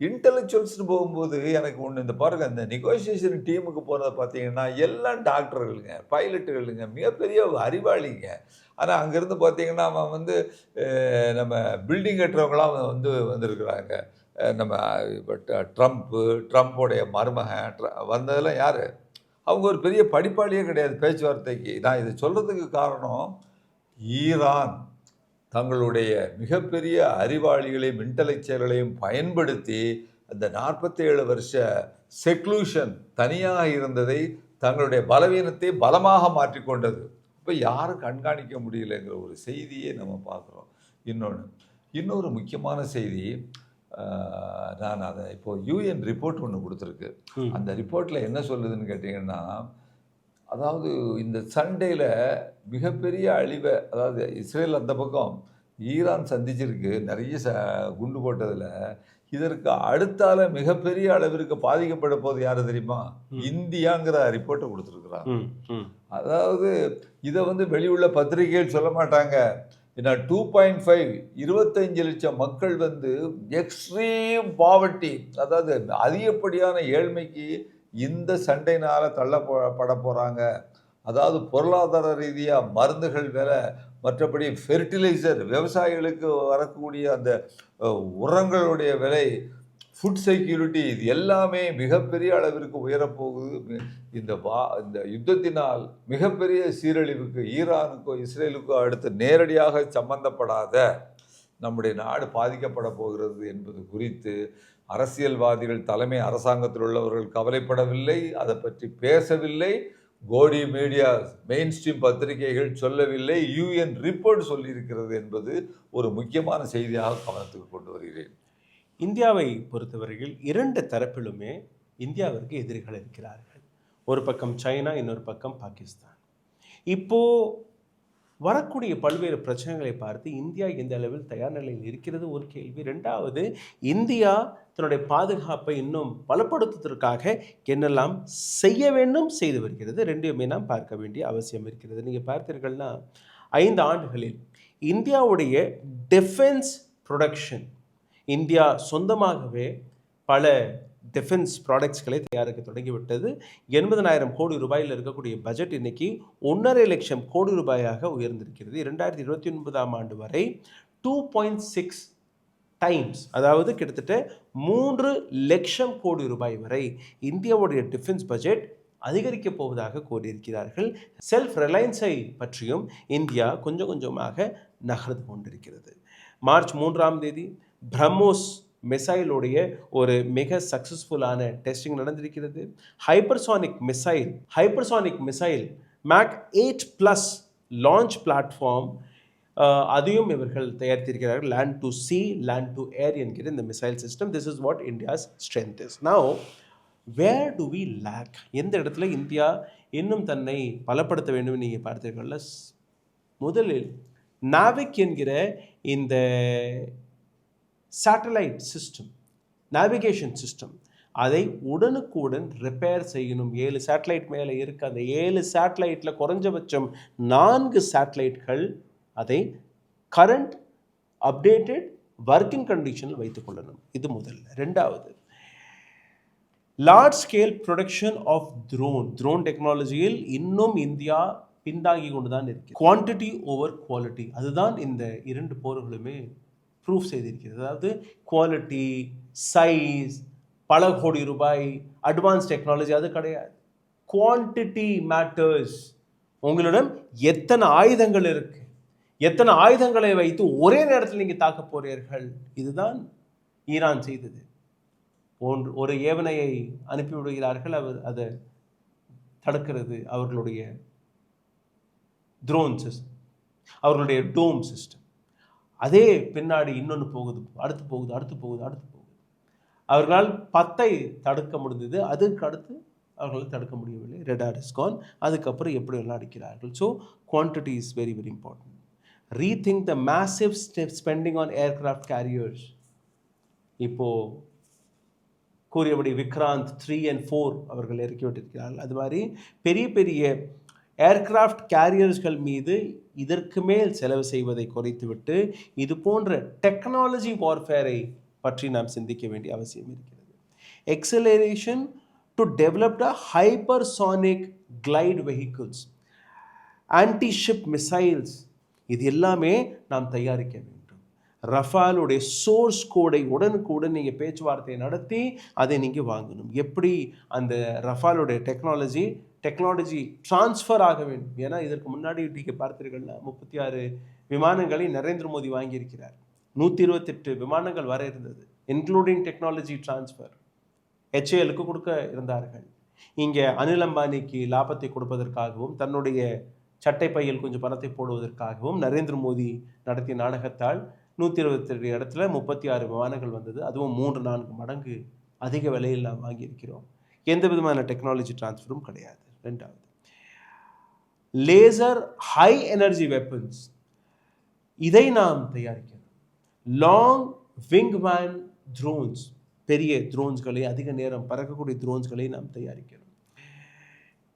Speaker 1: இன்டெலெக்சுவல்ஸ்னு போகும்போது எனக்கு ஒன்று, இந்த பாருங்கள், இந்த நெகோசியேஷன் டீமுக்கு போனதை பார்த்தீங்கன்னா எல்லாம் டாக்டர்களுங்க, பைலட்டுகளுங்க, மிகப்பெரிய அறிவாளிங்க. ஆனால் அங்கேருந்து பார்த்தீங்கன்னா அவன் வந்து நம்ம பில்டிங் கட்டுறவங்களாம் வந்திருக்கிறாங்க. நம்ம ட்ரம்ப்போடைய மருமகன் வந்ததெல்லாம் யார்? அவங்க ஒரு பெரிய படிப்பாளியே கிடையாது பேச்சுவார்த்தைக்கு. நான் இதை சொல்கிறதுக்கு காரணம், ஈரான் தங்களுடைய மிகப்பெரிய அறிவாளிகளையும் இன்டெலெக்சுவல்களையும் பயன்படுத்தி அந்த 47 வருஷ செக்லூஷன், தனியாக இருந்ததை, தங்களுடைய பலவீனத்தை பலமாக மாற்றிக்கொண்டது. இப்போ யாரும் கண்காணிக்க முடியலைங்கிற ஒரு செய்தியை நம்ம பார்க்குறோம். இன்னொரு முக்கியமான செய்தி, நான் அதை இப்போ யூஎன் ரிப்போர்ட் ஒன்று கொடுத்துருக்கு. அந்த ரிப்போர்ட்டில் என்ன சொல்லுதுன்னு கேட்டிங்கன்னா, அதாவது இந்த சண்டையில் மிகப்பெரிய அழிவை, அதாவது இஸ்ரேல் அந்த பக்கம், ஈரான் சந்திச்சிருக்கு நிறைய குண்டு போட்டதில். இதற்கு அடுத்தால மிகப்பெரிய அளவிற்கு பாதிக்கப்பட போது யாரு தெரியுமா? இந்தியாங்கிற ரிப்போர்ட்டை கொடுத்துருக்குறாங்க. அதாவது இதை வந்து வெளியுள்ள பத்திரிகைகள் சொல்ல மாட்டாங்க. ஏன்னா 2.5 25 லட்சம் மக்கள் வந்து எக்ஸ்ட்ரீம் பாவர்ட்டி, அதாவது அதிகப்படியான ஏழ்மைக்கு இந்த சண்டைனால தள்ளப்பட போகிறாங்க. அதாவது பொருளாதார ரீதியாக மருந்துகள் விலை, மற்றபடி ஃபெர்டிலைசர், விவசாயிகளுக்கு வரக்கூடிய அந்த உரங்களுடைய விலை, ஃபுட் செக்யூரிட்டி, இது எல்லாமே மிகப்பெரிய அளவிற்கு உயரப்போகுது. இந்த யுத்தத்தினால் மிகப்பெரிய சீரழிவுக்கு ஈரானுக்கோ இஸ்ரேலுக்கோ அடுத்து நேரடியாக சம்பந்தப்படாத நம்முடைய நாடு பாதிக்கப்பட போகிறது என்பது குறித்து அரசியல்வாதிகள், தலைமை அரசாங்கத்தில் உள்ளவர்கள் கவலைப்படவில்லை, அதை பற்றி பேசவில்லை. கோடி மீடியா, மெயின் ஸ்ட்ரீம் பத்திரிகைகள் சொல்லவில்லை. யூஎன் ரிப்போர்ட் சொல்லியிருக்கிறது என்பது ஒரு முக்கியமான செய்தியாக கவனத்துக்கு கொண்டு வருகிறேன்.
Speaker 2: இந்தியாவை பொறுத்தவரையில் 2 தரப்பிலுமே இந்தியாவிற்கு எதிரிகள் இருக்கிறார்கள். ஒரு பக்கம் சைனா, இன்னொரு பக்கம் பாகிஸ்தான். இப்போது வரக்கூடிய பல்வேறு பிரச்சனைகளை பார்த்து இந்தியா எந்த அளவில் தயார் நிலையில் இருக்கிறது ஒரு கேள்வி. 2வது, இந்தியா தன்னுடைய பாதுகாப்பை இன்னும் பலப்படுத்துவதற்காக என்னெல்லாம் செய்ய வேண்டும், செய்து வருகிறது. 2மே நாம் பார்க்க வேண்டிய அவசியம் இருக்கிறது. நீங்கள் பார்த்தீர்கள்னா 5 ஆண்டுகளில் இந்தியாவுடைய டிஃபென்ஸ் ப்ரொடக்ஷன், இந்தியா சொந்தமாகவே பல டிஃபென்ஸ் ப்ராடக்ட்ஸ்களை தயாரிக்க தொடங்கிவிட்டது. 80,000 கோடி ரூபாயில் இருக்கக்கூடிய பட்ஜெட் இன்னைக்கு 1.5 லட்சம் கோடி ரூபாயாக உயர்ந்திருக்கிறது. 2029ஆம் ஆண்டு வரை 2.6 டைம்ஸ், அதாவது கிட்டத்தட்ட 3 லட்சம் கோடி ரூபாய் வரை இந்தியாவுடைய டிஃபென்ஸ் பட்ஜெட் அதிகரிக்கப் போவதாக கூறியிருக்கிறார்கள். செல்ஃப் ரிலையன்ஸை பற்றியும் இந்தியா கொஞ்சம் கொஞ்சமாக நகர்ந்து கொண்டிருக்கிறது. மார்ச் 3ஆம் தேதி பிரம்மோஸ் மிசைலுடைய ஒரு மிக சக்ஸஸ்ஃபுல்லான டெஸ்டிங் நடந்திருக்கிறது. Hypersonic missile Mach 8+ launch platform, அதையும் இவர்கள் தயாரித்திருக்கிறார்கள். Land to sea, land to air என்கிற இந்த missile system. This is what India's strength is. Now where do we lag? எந்த இடத்துல இந்தியா இன்னும் தன்னை பலப்படுத்த வேண்டும் நீங்கள் பார்த்தீர்கள்ல? முதலில் நாவிக் என்கிற இந்த சேட்டலைட் சிஸ்டம், நேவிகேஷன் சிஸ்டம், அதை உடனுக்குடன் ரிப்பேர் செய்யணும். 7 சேட்டலைட் மேலே இருக்கு. அந்த 7 சேட்டலைட்டில் குறைஞ்சபட்சம் 4 சேட்டலைட்கள் அதை கரண்ட் அப்டேட்டட் ஒர்க்கிங் கண்டிஷனில் வைத்துக் கொள்ளணும். இது முதல்ல. ரெண்டாவது, large scale production of drone டெக்னாலஜியில் இன்னும் இந்தியா பின்தாங்கி கொண்டு தான் இருக்கு. குவான்டிட்டி ஓவர் குவாலிட்டி, அதுதான் இந்த 2 போர்களுமே ப்ரூஃப் செய்திருக்கிறது. அதாவது குவாலிட்டி, சைஸ், பல கோடி ரூபாய், அட்வான்ஸ் டெக்னாலஜி அது கிடையாது. Quantity matters. உங்களிடம் எத்தனை ஆயுதங்கள் இருக்கு, எத்தனை ஆயுதங்களை வைத்து ஒரே நேரத்தில் நீங்கள் தாக்க போறீர்கள். இதுதான் ஈரான் செய்தது. ஒரு ஏவனையை அனுப்பிவிடுகிறார்கள், அவர் அதை தடுக்கிறது அவர்களுடைய ட்ரோன் சிஸ்டம், அவர்களுடைய டோம் சிஸ்டம். அதே பின்னாடி இன்னொன்று போகுது, அடுத்து போகுது. அவர்களால் 10ஐ தடுக்க முடிந்தது, அதுக்கு அடுத்து அவர்களால் தடுக்க முடியவில்லை. Radar is gone. அதுக்கப்புறம் எப்படி எல்லாம் அடிக்கிறார்கள். So quantity is very very important. Rethink the massive spending on aircraft carriers. இப்போது கூறியபடி விக்ராந்த் 3 and 4 அவர்கள் இறக்கி விட்டிருக்கிறார்கள். அது மாதிரி பெரிய பெரிய ஏர்கிராஃப்ட் கேரியர்ஸ்கள் மீது இதற்கு மேல் செலவு செய்வதை குறைத்துவிட்டு இது போன்ற டெக்னாலஜி வார்ஃபேரை பற்றி நாம் சிந்திக்க வேண்டிய அவசியம் இருக்கிறது. Acceleration to develop a hypersonic glide vehicles, anti ship missiles, இது எல்லாமே நாம் தயாரிக்க வேண்டும். ரஃபாலுடைய சோர்ஸ் கோடை உடனுக்குடன் நீங்கள் பேச்சுவார்த்தை நடத்தி அதை நீங்கள் வாங்கணும். எப்படி அந்த ரஃபாலுடைய டெக்னாலஜி டிரான்ஸ்ஃபர் ஆக வேண்டும். ஏன்னா இதற்கு முன்னாடி நீங்கள் பார்த்தீர்கள்னா 36 விமானங்களை நரேந்திர மோடி வாங்கியிருக்கிறார். 128 விமானங்கள் வர இருந்தது, இன்க்ளூடிங் டெக்னாலஜி டிரான்ஸ்ஃபர். HALக்கு கொடுக்க இருந்தார்கள். இங்கே அனில் அம்பானிக்கு லாபத்தை கொடுப்பதற்காகவும் தன்னுடைய சட்டை பையில் கொஞ்சம் பணத்தை போடுவதற்காகவும் நரேந்திர மோடி நடத்திய நாடகத்தால் 128 இடத்துல 36 விமானங்கள் வந்தது. அதுவும் 3-4 மடங்கு அதிக விலையில் நாம் வாங்கியிருக்கிறோம். எந்த விதமான டெக்னாலஜி டிரான்ஸ்ஃபரும் கிடையாது. ரெண்டாவது, லேசர் ஹை எனர்ஜி வெப்பன்ஸ், இதை நாம் தயாரிக்கணும். லாங் விங்மேன் ட்ரோன்ஸ், பெரிய ட்ரோன்ஸ்களை, அதிக நேரம் பறக்கக்கூடிய ட்ரோன்ஸ்களை நாம் தயாரிக்கணும்.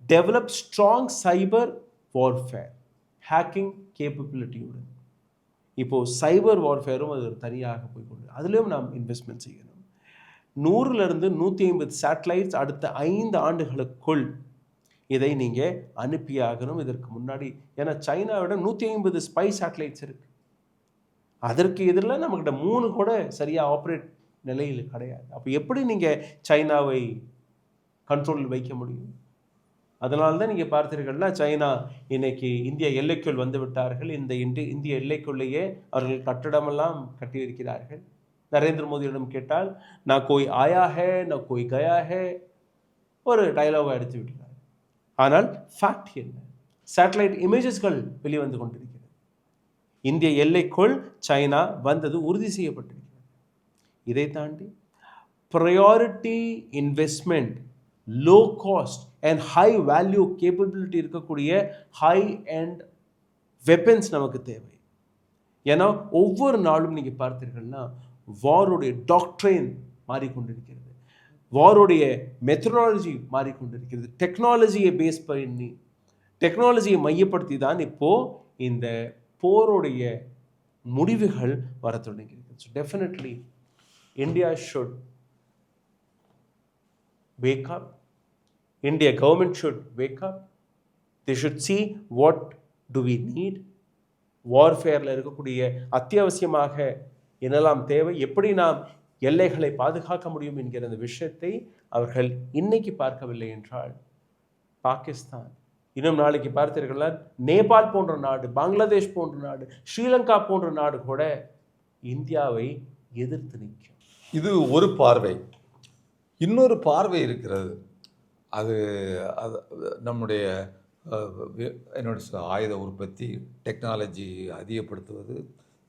Speaker 2: Develop strong cyber warfare, hacking கேப்பபிலிட்டியுடன். இப்போது சைபர் வார்ஃபேரும் அது தனியாக போய்கொண்டு அதுலேயும் நாம் இன்வெஸ்ட்மெண்ட் செய்யணும். 100லிருந்து 150 சேட்டலைட்ஸ் அடுத்த 5 ஆண்டுகளுக்குள் இதை நீங்கள் அனுப்பியாகணும். இதற்கு முன்னாடி ஏன்னா சைனாவிட 150 ஸ்பை சேட்டலைட்ஸ் இருக்குது. அதற்கு எதிரில் நம்மக்கிட்ட 3 கூட சரியாக ஆப்ரேட் நிலையில் கிடையாது. அப்போ எப்படி நீங்கள் சைனாவை கண்ட்ரோலில் வைக்க முடியும்? அதனால தான் நீங்கள் பார்த்தீர்கள்னா சைனா இன்னைக்கு இந்திய எல்லைக்குள் வந்து விட்டார்கள். இந்த இந்திய எல்லைக்குள்ளேயே அவர்கள் கட்டிடமெல்லாம் கட்டியிருக்கிறார்கள். நரேந்திர மோடியிடம் கேட்டால் நான் கோய் ஆயா ஹே நான் கோய் கயா ஹே ஒரு டைலாக எடுத்து விட்டார். ஆனால் ஃபேக்ட் என்ன? சேட்டலைட் இமேஜஸ்கள் வெளிவந்து கொண்டிருக்கிறது. இந்திய எல்லைக்குள் சைனா வந்தது உறுதி செய்யப்பட்டிருக்கிறது. இதை தாண்டி priority investment, low cost and high value capability இருக்கக்கூடிய ஹை அண்ட் வெப்பன்ஸ் நமக்கு தேவை. ஏன்னா ஒவ்வொரு நாளும் நீங்கள் பார்த்தீர்கள்னா வாருடைய டாக்ட்ரைன் மாறிக்கொண்டிருக்கிறது, வாருடைய மெத்தடாலஜி மாறிக்கொண்டிருக்கிறது. டெக்னாலஜியை பேஸ் பண்ணி, டெக்னாலஜியை மையப்படுத்தி தான் இப்போது இந்த போருடைய முடிவுகள் வர தொடங்கியிருக்கு. So definitely India should wake up. India government should wake up. They should see what do we need. வார்ஃபேரில் இருக்கக்கூடிய அத்தியாவசியமாக என்னெல்லாம் தேவை, எப்படி நாம் எல்லைகளை பாதுகாக்க முடியும் என்கிற அந்த விஷயத்தை அவர்கள் இன்னைக்கு பார்க்கவில்லை என்றால் பாகிஸ்தான், இன்னும் நாளைக்கு பார்த்தீர்களா நேபாள் போன்ற நாடு, பங்களாதேஷ் போன்ற நாடு, ஸ்ரீலங்கா போன்ற நாடு கூட இந்தியாவை எதிர்த்து நிற்கும்.
Speaker 1: இது ஒரு பார்வை. இன்னொரு பார்வை இருக்கிறது. அது நம்முடைய என்னோட ஆயுத உற்பத்தி, டெக்னாலஜி அதிகப்படுத்துவது,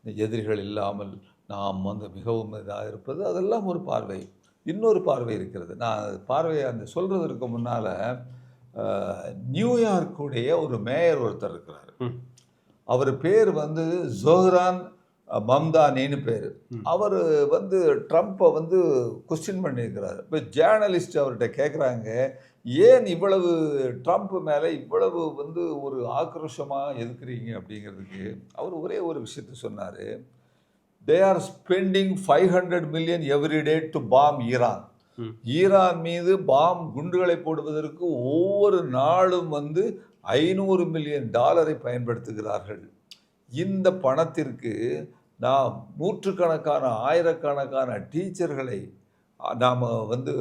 Speaker 1: எதிரிகள் இல்லாமல் நாம் மிகவும் இதாக இருப்பது, அதெல்லாம் ஒரு பார்வை. இன்னொரு பார்வை இருக்கிறது. நான் பார்வையை அந்த சொல்கிறதுக்கு முன்னால் நியூயார்க்குடைய ஒரு மேயர் ஒருத்தர் இருக்கிறார். அவர் பேர் வந்து ஜோஹ்ரான் மம்தானின்னு பேர். அவர் வந்து ட்ரம்ப்பை வந்து கொஸ்டின் பண்ணியிருக்கிறார். இப்போ ஜேர்னலிஸ்ட் அவர்கிட்ட கேட்குறாங்க, ஏன் இவ்வளவு ட்ரம்ப் மேலே இவ்வளவு வந்து ஒரு ஆக்ரோஷமாக எதுக்குறீங்க அப்படிங்கிறதுக்கு அவர் ஒரே ஒரு விஷயத்த சொன்னார். They are spending 500 million every day to bomb Iran. Iran மீது குண்டுகளை போடுவதற்கு ஒவ்வொரு நாளும் வந்து 500 மில்லியன் டாலரை பயன்படுத்துகிறார்கள். இந்த பணத்திற்கு நாம் நூற்றுக்கணக்கான ஆயிரக்கணக்கான டீச்சர்களை நாம் வந்து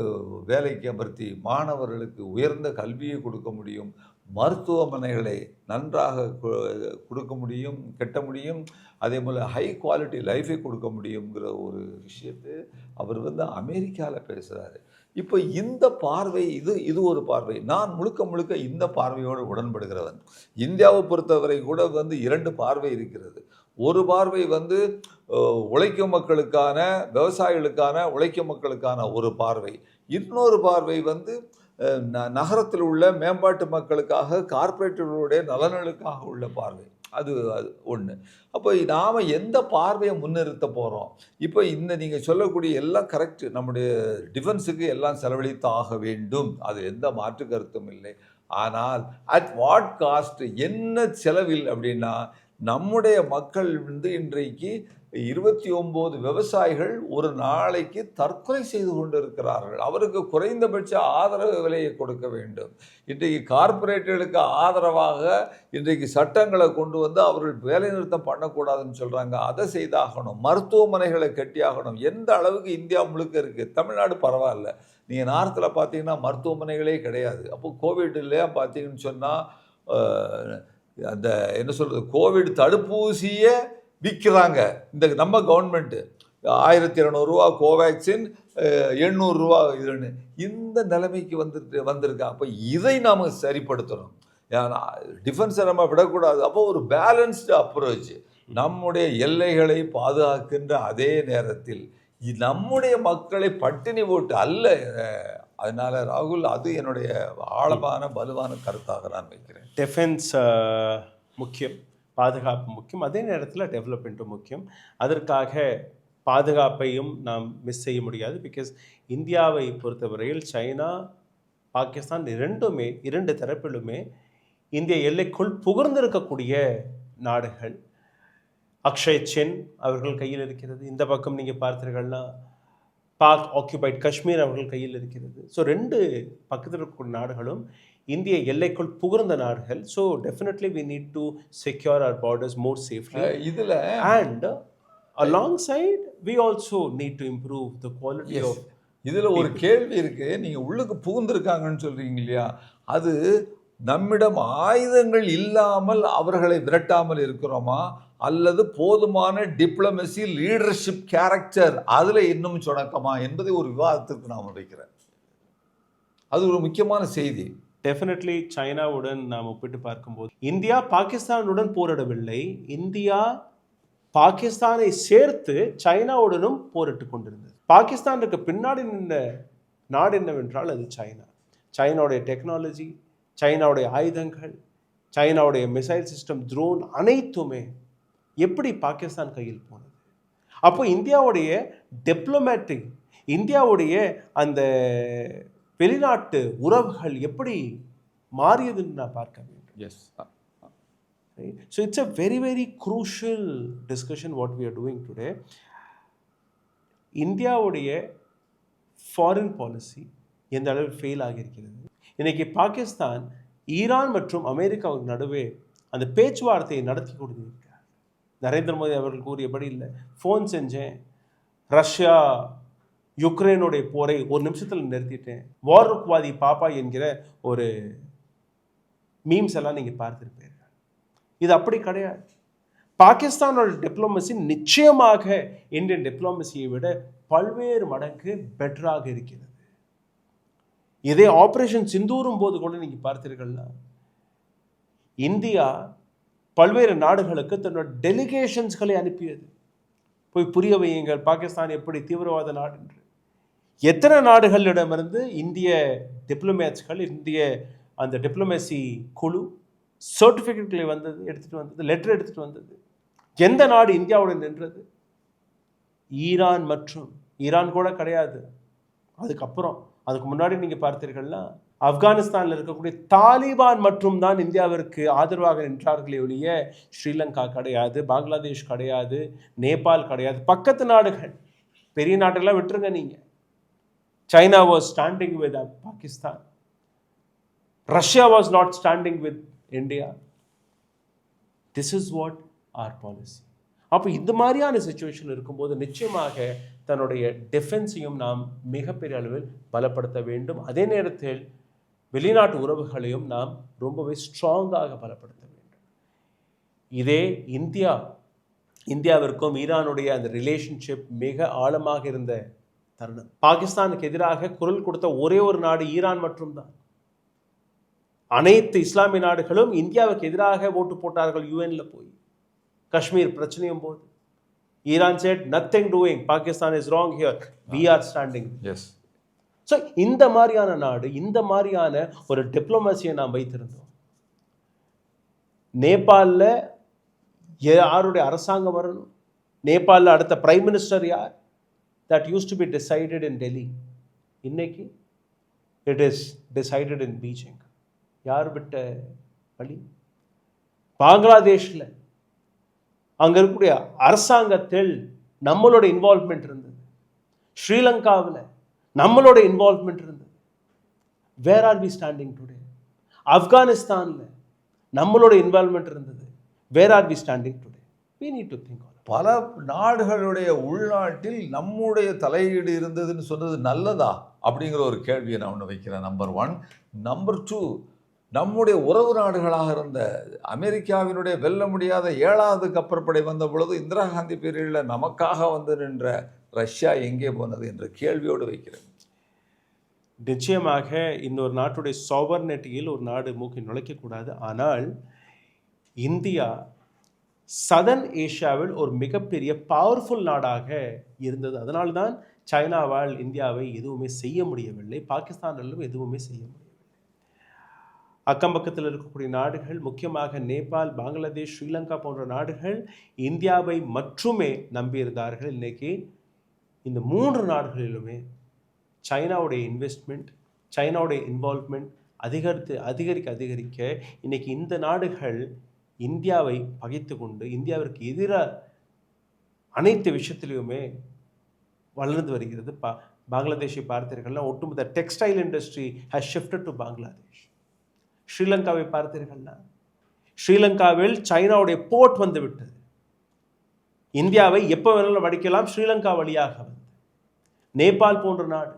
Speaker 1: வேலைக்கு அமர்த்தி மாணவர்களுக்கு உயர்ந்த கல்வியை கொடுக்க முடியும், மருத்துவமனைகளை நன்றாக கொடுக்க முடியும், கட்ட முடியும், அதே போல் ஹை குவாலிட்டி லைஃபை கொடுக்க முடியுங்கிற ஒரு விஷயத்தை அவர் வந்து அமெரிக்காவில் பேசுகிறாரு. இப்போ இந்த பார்வை இது ஒரு பார்வை. நான் முழுக்க இந்த பார்வையோடு உடன்படுகிறவன். இந்தியாவை பொறுத்தவரை கூட வந்து 2 பார்வை இருக்கிறது. ஒரு பார்வை வந்து உழைக்கும் மக்களுக்கான, விவசாயிகளுக்கான, உழைக்கும் மக்களுக்கான ஒரு பார்வை. இன்னொரு பார்வை வந்து நகரத்தில் உள்ள மேம்பாட்டு மக்களுக்காக, கார்ப்பரேட்டுகளுடைய நலன்களுக்காக உள்ள பார்வை. அது ஒன்று. அப்போ நாம் எந்த பார்வையை முன்னிறுத்த போகிறோம்? இப்போ நீங்கள் சொல்லக்கூடிய எல்லாம் கரெக்டு. நம்முடைய டிஃபென்ஸுக்கு எல்லாம் செலவழித்து ஆக வேண்டும், அது எந்த மாற்று கருத்தும் இல்லை. ஆனால் அட் வாட் காஸ்ட், என்ன செலவில் அப்படின்னா, நம்முடைய மக்கள் வந்து இன்றைக்கு 29 விவசாயிகள் ஒரு நாளைக்கு தற்கொலை செய்து கொண்டு இருக்கிறார்கள். அவருக்கு குறைந்தபட்ச ஆதரவு விலையை கொடுக்க வேண்டும். இன்றைக்கு கார்ப்பரேட்டுகளுக்கு ஆதரவாக இன்றைக்கு சட்டங்களை கொண்டு வந்து அவர்கள் வேலைநிறுத்தம் பண்ணக்கூடாதுன்னு சொல்கிறாங்க. அதை செய்தாகணும். மருத்துவமனைகளை கட்டியாகணும். எந்த அளவுக்கு இந்தியா முழுக்க இருக்குது. தமிழ்நாடு பரவாயில்ல. நீங்கள் நார்த்தில் பார்த்தீங்கன்னா மருத்துவமனைகளே கிடையாது. அப்போ கோவிட்லேயே பார்த்தீங்கன்னு சொன்னால் அந்த என்ன சொல்கிறது, கோவிட் தடுப்பூசியை விற்கிறாங்க இந்த நம்ம கவர்மெண்ட்டு. 1200 கோவேக்சின், 800 இதுன்னு இந்த நிலைமைக்கு வந்திருக்கா. அப்போ இதை நாம் சரிப்படுத்தணும். ஏன்னா டிஃபென்ஸை நம்ம விடக்கூடாது. அப்போ ஒரு பேலன்ஸ்டு அப்ரோச். நம்முடைய எல்லைகளை பாதுகாக்கின்ற அதே நேரத்தில் நம்முடைய மக்களை பட்டினி போட்டு அல்ல. அதனால் ராகுல், அது என்னுடைய ஆழமான வலுவான கருத்தாக நான் வைக்கிறேன்.
Speaker 2: டிஃபென்ஸ் முக்கியம், பாதுகாப்பு முக்கியம், அதே நேரத்தில் டெவலப்மெண்ட்டும் முக்கியம். அதற்காக பாதுகாப்பையும் நாம் மிஸ் செய்ய முடியாது. பிகாஸ் இந்தியாவை பொறுத்தவரையில் சைனா, பாகிஸ்தான் இரண்டு தரப்பிலுமே இந்திய எல்லைக்குள் புகழ்ந்திருக்கக்கூடிய நாடுகள். அக்ஷய் சென் அவர்கள் கையில் இருக்கிறது. இந்த பக்கம் நீங்கள் பார்த்தீர்கள்னா பாக் ஆக்குபைட் காஷ்மீர் அவர்கள் கையில் இருக்கிறது. ஸோ 2 பக்கத்தில் இருக்கக்கூடிய நாடுகளும் இந்திய எல்லைக்குள் புகுந்த நாடுகள். So definitely we need to secure our borders more safely.
Speaker 1: இதில்
Speaker 2: and alongside we also need to improve the quality of.
Speaker 1: இதில் ஒரு கேள்வி இருக்குது. நீங்கள் உள்ளுக்கு புகுந்திருக்காங்கன்னு சொல்கிறீங்க இல்லையா, அது நம்மிடம் ஆயுதங்கள் இல்லாமல் அவர்களை விரட்டாமல் இருக்கிறோமா, அல்லது போதுமான டிப்ளமசி, லீடர்ஷிப், கேரக்டர் அதில் இன்னும் சுணக்கமா என்பதை ஒரு விவாதத்திற்கு நாம் வைக்கிறேன். அது ஒரு முக்கியமான செய்தி.
Speaker 2: டெஃபினெட்லி சைனாவுடன் நாம் ஒப்பிட்டு பார்க்கும்போது இந்தியா பாகிஸ்தானுடன் போரிடவில்லை. இந்தியா பாகிஸ்தானை சேர்த்து சைனாவுடனும் போரிட்டு கொண்டிருந்தது. பாகிஸ்தானுக்கு பின்னாடி நின்ற நாடு என்னவென்றால் அது சைனா. சைனாவுடைய டெக்னாலஜி, சைனாவுடைய ஆயுதங்கள், சைனாவுடைய மிசைல் சிஸ்டம், ட்ரோன் அனைத்துமே எப்படி பாகிஸ்தான் கையில் போனது? அப்போ இந்தியாவுடைய டிப்ளமேட்டிக், இந்தியாவுடைய அந்த வெளிநாட்டு உறவுகள் எப்படி மாறியதுன்னு நான் பார்க்க வேண்டும்.
Speaker 1: S.
Speaker 2: Right? So it's a very, very crucial discussion what we are doing today. இந்தியாவுடைய ஃபாரின் பாலிசி எந்த அளவில் ஃபெயில் ஆகியிருக்கிறது. இன்றைக்கி பாகிஸ்தான் ஈரான் மற்றும் அமெரிக்காவுக்கு நடுவே அந்த பேச்சுவார்த்தையை நடத்தி கொடுத்திருக்கிறார். நரேந்திர மோடி அவர்கள் கூறியபடி இல்லை, ஃபோன் செஞ்சேன், ரஷ்யா யுக்ரைனுடைய போரை 1 நிமிஷத்தில் நிறுத்திட்டேன், வார்ருக்வாதி பாப்பா என்கிற ஒரு மீம்ஸ் எல்லாம் நீங்கள் பார்த்துருப்பீர்கள். இது அப்படி கிடையாது. பாகிஸ்தானோட டிப்ளமசி நிச்சயமாக இந்தியன் டிப்ளமசியை விட பல்வேறு மடங்கு பெட்டராக இருக்கிறது. இதே ஆப்ரேஷன் சிந்தூரும் போது கூட நீங்கள் பார்த்தீர்கள்னா இந்தியா பல்வேறு நாடுகளுக்கு தன்னோட டெலிகேஷன்ஸ்களை அனுப்பியது. போய் புரிய வையுங்கள் பாகிஸ்தான் எப்படி தீவிரவாத நாடு என்று. எத்தனை நாடுகளிடமிருந்து இந்திய டிப்ளமேட்ஸ்கள், இந்திய அந்த டிப்ளமேசி குழு சர்டிஃபிகேட்களை எடுத்துகிட்டு வந்தது, லெட்டர் எடுத்துகிட்டு வந்தது. எந்த நாடு இந்தியாவுடன் நின்றது? ஈரான் மற்றும் ஈரான் கூட கிடையாது. அதுக்கு முன்னாடி நீங்கள் பார்த்தீர்கள்னா ஆப்கானிஸ்தானில் இருக்கக்கூடிய தாலிபான் மற்றும் தான் இந்தியாவிற்கு ஆதரவாக நின்றார்களே ஒழிய ஸ்ரீலங்கா கிடையாது, பங்களாதேஷ் கிடையாது, நேபாள் கிடையாது. பக்கத்து நாடுகள், பெரிய நாட்டெல்லாம் விட்டுருங்க. நீங்கள் China was standing with Pakistan, Russia was not standing with India. This is what are policy. அப்போ இந்த மாதிரியான சிச்சுவேஷன் இருக்கும்போது நிச்சயமாக தன்னுடைய டிஃபென்ஸையும் நாம் மிகப்பெரிய அளவில் பலப்படுத்த வேண்டும். அதே நேரத்தில் வெளிநாட்டு உறவுகளையும் நாம் ரொம்பவே ஸ்ட்ராங்காக பலப்படுத்த வேண்டும். இதே இந்தியாவிற்கும் ஈரானுடைய அந்த ரிலேஷன்ஷிப் மிக ஆழமாக இருந்த தருணம். பாகிஸ்தானுக்கு எதிராக குரல் கொடுத்த ஒரே ஒரு நாடு ஈரான் மட்டும்தான். அனைத்து இஸ்லாமிய நாடுகளும் இந்தியாவுக்கு எதிராக ஓட்டு போட்டார்கள் யூஎன்ல போய். காஷ்மீர் பிரச்சனையும் போது Iran said nothing doing, Pakistan is wrong here, we are standing.
Speaker 1: Yes.
Speaker 2: So இந்த மாதிரியான நாடு, இந்த மாதிரியான ஒரு டிப்ளமசியை நாம் வைத்திருந்தோம். நேபாளில் யாருடைய அரசாங்கம் வரணும், நேபாளில் அடுத்த பிரைம் மினிஸ்டர் யார், that used to be decided in Delhi. இன்னைக்கு it is decided in Beijing. யார் விட்ட வழி? பங்களாதேஷில் அங்கே இருக்கக்கூடிய அரசாங்கத்தில் நம்மளோட இன்வால்வ்மெண்ட் இருந்தது. ஸ்ரீலங்காவில் நம்மளோட இன்வால்வ்மெண்ட் இருந்தது. Where are we standing today? ஆப்கானிஸ்தானில் நம்மளோட இன்வால்வ்மெண்ட் இருந்தது. Where are we standing today? we need to think.
Speaker 1: பல நாடுகளுடைய உள்நாட்டில் நம்முடைய தலையீடு இருந்ததுன்னு சொன்னது நல்லதா அப்படிங்கிற ஒரு கேள்வியை நான் ஒன்று வைக்கிறேன். நம்பர் 1. நம்பர் 2, நம்முடைய உறவு நாடுகளாக இருந்த அமெரிக்காவினுடைய வெல்ல முடியாத 7வது கப்பற்படை வந்த பொழுது இந்திரா காந்தி பீரியடில் நமக்காக வந்து நின்ற ரஷ்யா எங்கே போனது என்ற கேள்வியோடு வைக்கிறேன்.
Speaker 2: நிச்சயமாக இன்னொரு நாட்டுடைய சாவர்னிட்டியில் ஒரு நாடு மூக்கை நுழைக்கக்கூடாது. ஆனால் இந்தியா சதர்ன் ஏஷியாவில் ஒரு மிகப்பெரிய பவர்ஃபுல் நாடாக இருந்தது. அதனால்தான் சைனாவால் இந்தியாவை எதுவுமே செய்ய முடியவில்லை, பாகிஸ்தானிலும் எதுவுமே செய்ய முடியவில்லை. அக்கம் பக்கத்தில் இருக்கக்கூடிய நாடுகள், முக்கியமாக நேபாள், பங்களாதேஷ், ஸ்ரீலங்கா போன்ற நாடுகள் இந்தியாவை மட்டுமே நம்பியிருந்தார்கள். இன்னைக்கு இந்த 3 நாடுகளிலுமே சைனாவுடைய இன்வெஸ்ட்மெண்ட், சைனாவுடைய இன்வால்வ்மெண்ட் அதிகரிக்க இன்னைக்கு இந்த நாடுகள் இந்தியாவை பகைத்து கொண்டு இந்தியாவிற்கு எதிராக அனைத்து விஷயத்திலையுமே வளர்ந்து வருகிறது. பங்களாதேஷை பார்த்தீர்கள்னா ஒட்டுமொத்த textile industry has shifted to Bangladesh. ஸ்ரீலங்காவை பார்த்தீர்கள்னா ஸ்ரீலங்காவில் சைனாவுடைய போர்ட் வந்து விட்டது. இந்தியாவை எப்போ வேணாலும் வடிக்கலாம் ஸ்ரீலங்கா வழியாக வந்து. நேபாள் போன்ற நாடு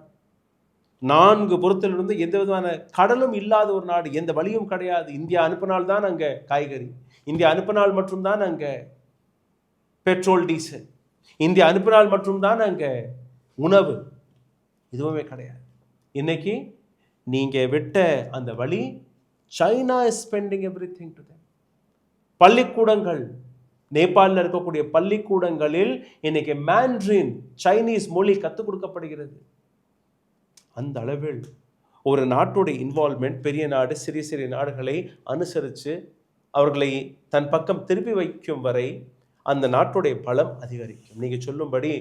Speaker 2: 4 புறத்திலிருந்து எந்த விதமான கடலும் இல்லாத ஒரு நாடு, எந்த வழியும் கிடையாது. இந்தியா அனுப்பினால்தான் அங்கே காய்கறி, இந்தியா அனுப்பினால் மட்டும்தான் அங்கே பெட்ரோல் டீசல், இந்தியா அனுப்பினால் மட்டும்தான் அங்கே உணவு, எதுவுமே கிடையாது. இன்னைக்கு நீங்கள் விட்ட அந்த வழி, China is spending everything to them. பள்ளிக்கூடங்கள், நேபாளில் இருக்கக்கூடிய பள்ளிக்கூடங்களில் இன்னைக்கு மேண்ட்ரின் சைனீஸ் மொழி கற்றுக் கொடுக்கப்படுகிறது. அந்த அளவில் ஒரு நாட்டுடைய இன்வால்வ்மெண்ட், பெரிய நாடு சிறிய சிறிய நாடுகளை அனுசரித்து அவர்களை தன் பக்கம் திருப்பி வைக்கும் வரை அந்த நாட்டுடைய பலம் அதிகரிக்கும். நீங்கள் சொல்லும்படி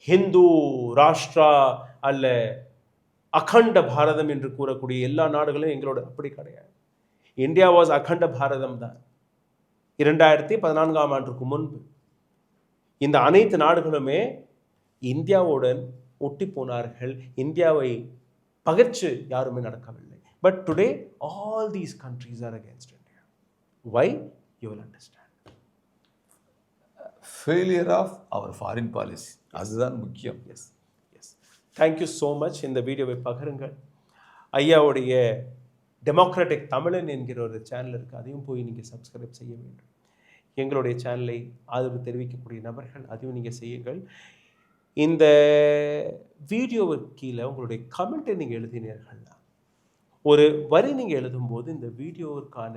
Speaker 2: ஹிந்து ராஷ்டிரா அல்ல அகண்ட பாரதம் என்று கூறக்கூடிய எல்லா நாடுகளும் எங்களோட அப்படி கிடையாது. இந்தியா வாஸ் அகண்ட பாரதம் தான். 2014ஆம் ஆண்டுக்கு முன்பு இந்த அனைத்து நாடுகளுமே இந்தியாவுடன் ஒட்டி போனார்கள். இந்தியாவை பகிர்ச்சி யாருமே நடக்கவில்லை. But today all these countries are against India. Why? You will understand.
Speaker 1: Failure of our foreign policy, அதுதான் முக்கியம்.
Speaker 2: Yes yes, thank you so much. இந்த வீடியோவை பகிருங்கள். ஐயாவுடைய டெமோக்ராட்டிக் தமிழன் என்கிற ஒரு சேனல் இருக்குது, அதையும் போய் நீங்கள் சப்ஸ்கிரைப் செய்ய வேண்டும். எங்களுடைய சேனலை ஆதரவு தெரிவிக்கக்கூடிய நபர்கள் அதையும் நீங்கள் செய்யுங்கள். இந்த வீடியோவுக்கு கீழே உங்களுடைய கமெண்ட்டை நீங்கள் எழுதினீர்கள்னா, ஒரு வரி நீங்கள் எழுதும்போது இந்த வீடியோவிற்கான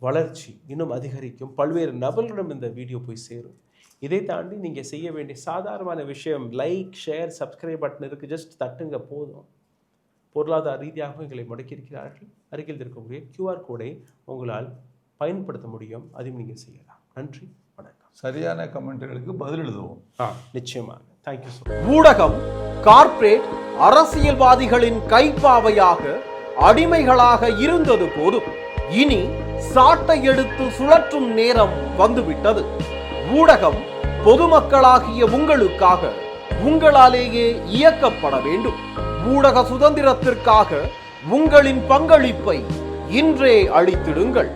Speaker 2: வளர்ச்சி இன்னும் அதிகரிக்கும். பல்வேறு நபர்களிடம் இந்த வீடியோ போய் சேரும். இதை தாண்டி நீங்கள் செய்ய வேண்டிய சாதாரணமான விஷயம், லைக், ஷேர், சப்ஸ்கிரைப் பட்டன் இருக்குது, ஜஸ்ட் தட்டுங்க போதும். பொருளாதார ரீதியாக எங்களை முடக்கியிருக்கிறார்கள். அருகில் இருக்கக்கூடிய QR கோடை உங்களால் பயன்படுத்த முடியும், அதையும் நீங்கள் செய்யலாம். நன்றி, வணக்கம்.
Speaker 1: சரியான கமெண்ட்களுக்கு பதில் எழுதுவோம்.
Speaker 2: நிச்சயமாக. தேங்க்யூ ஸோ
Speaker 3: ஊடகம் கார்ப்பரேட் அரசியல்வாதிகளின் கைப்பாவையாக அடிமைகளாக இருந்தது போதும். இனி சாட்டை எடுத்து சுழற்றும் நேரம் வந்துவிட்டது. ஊடகம் பொதுமக்களாகிய உங்களுக்காக உங்களாலேயே இயக்கப்பட வேண்டும். ஊடக சுதந்திரத்திற்காக உங்களின் பங்களிப்பை இன்றே அளித்திடுங்கள்.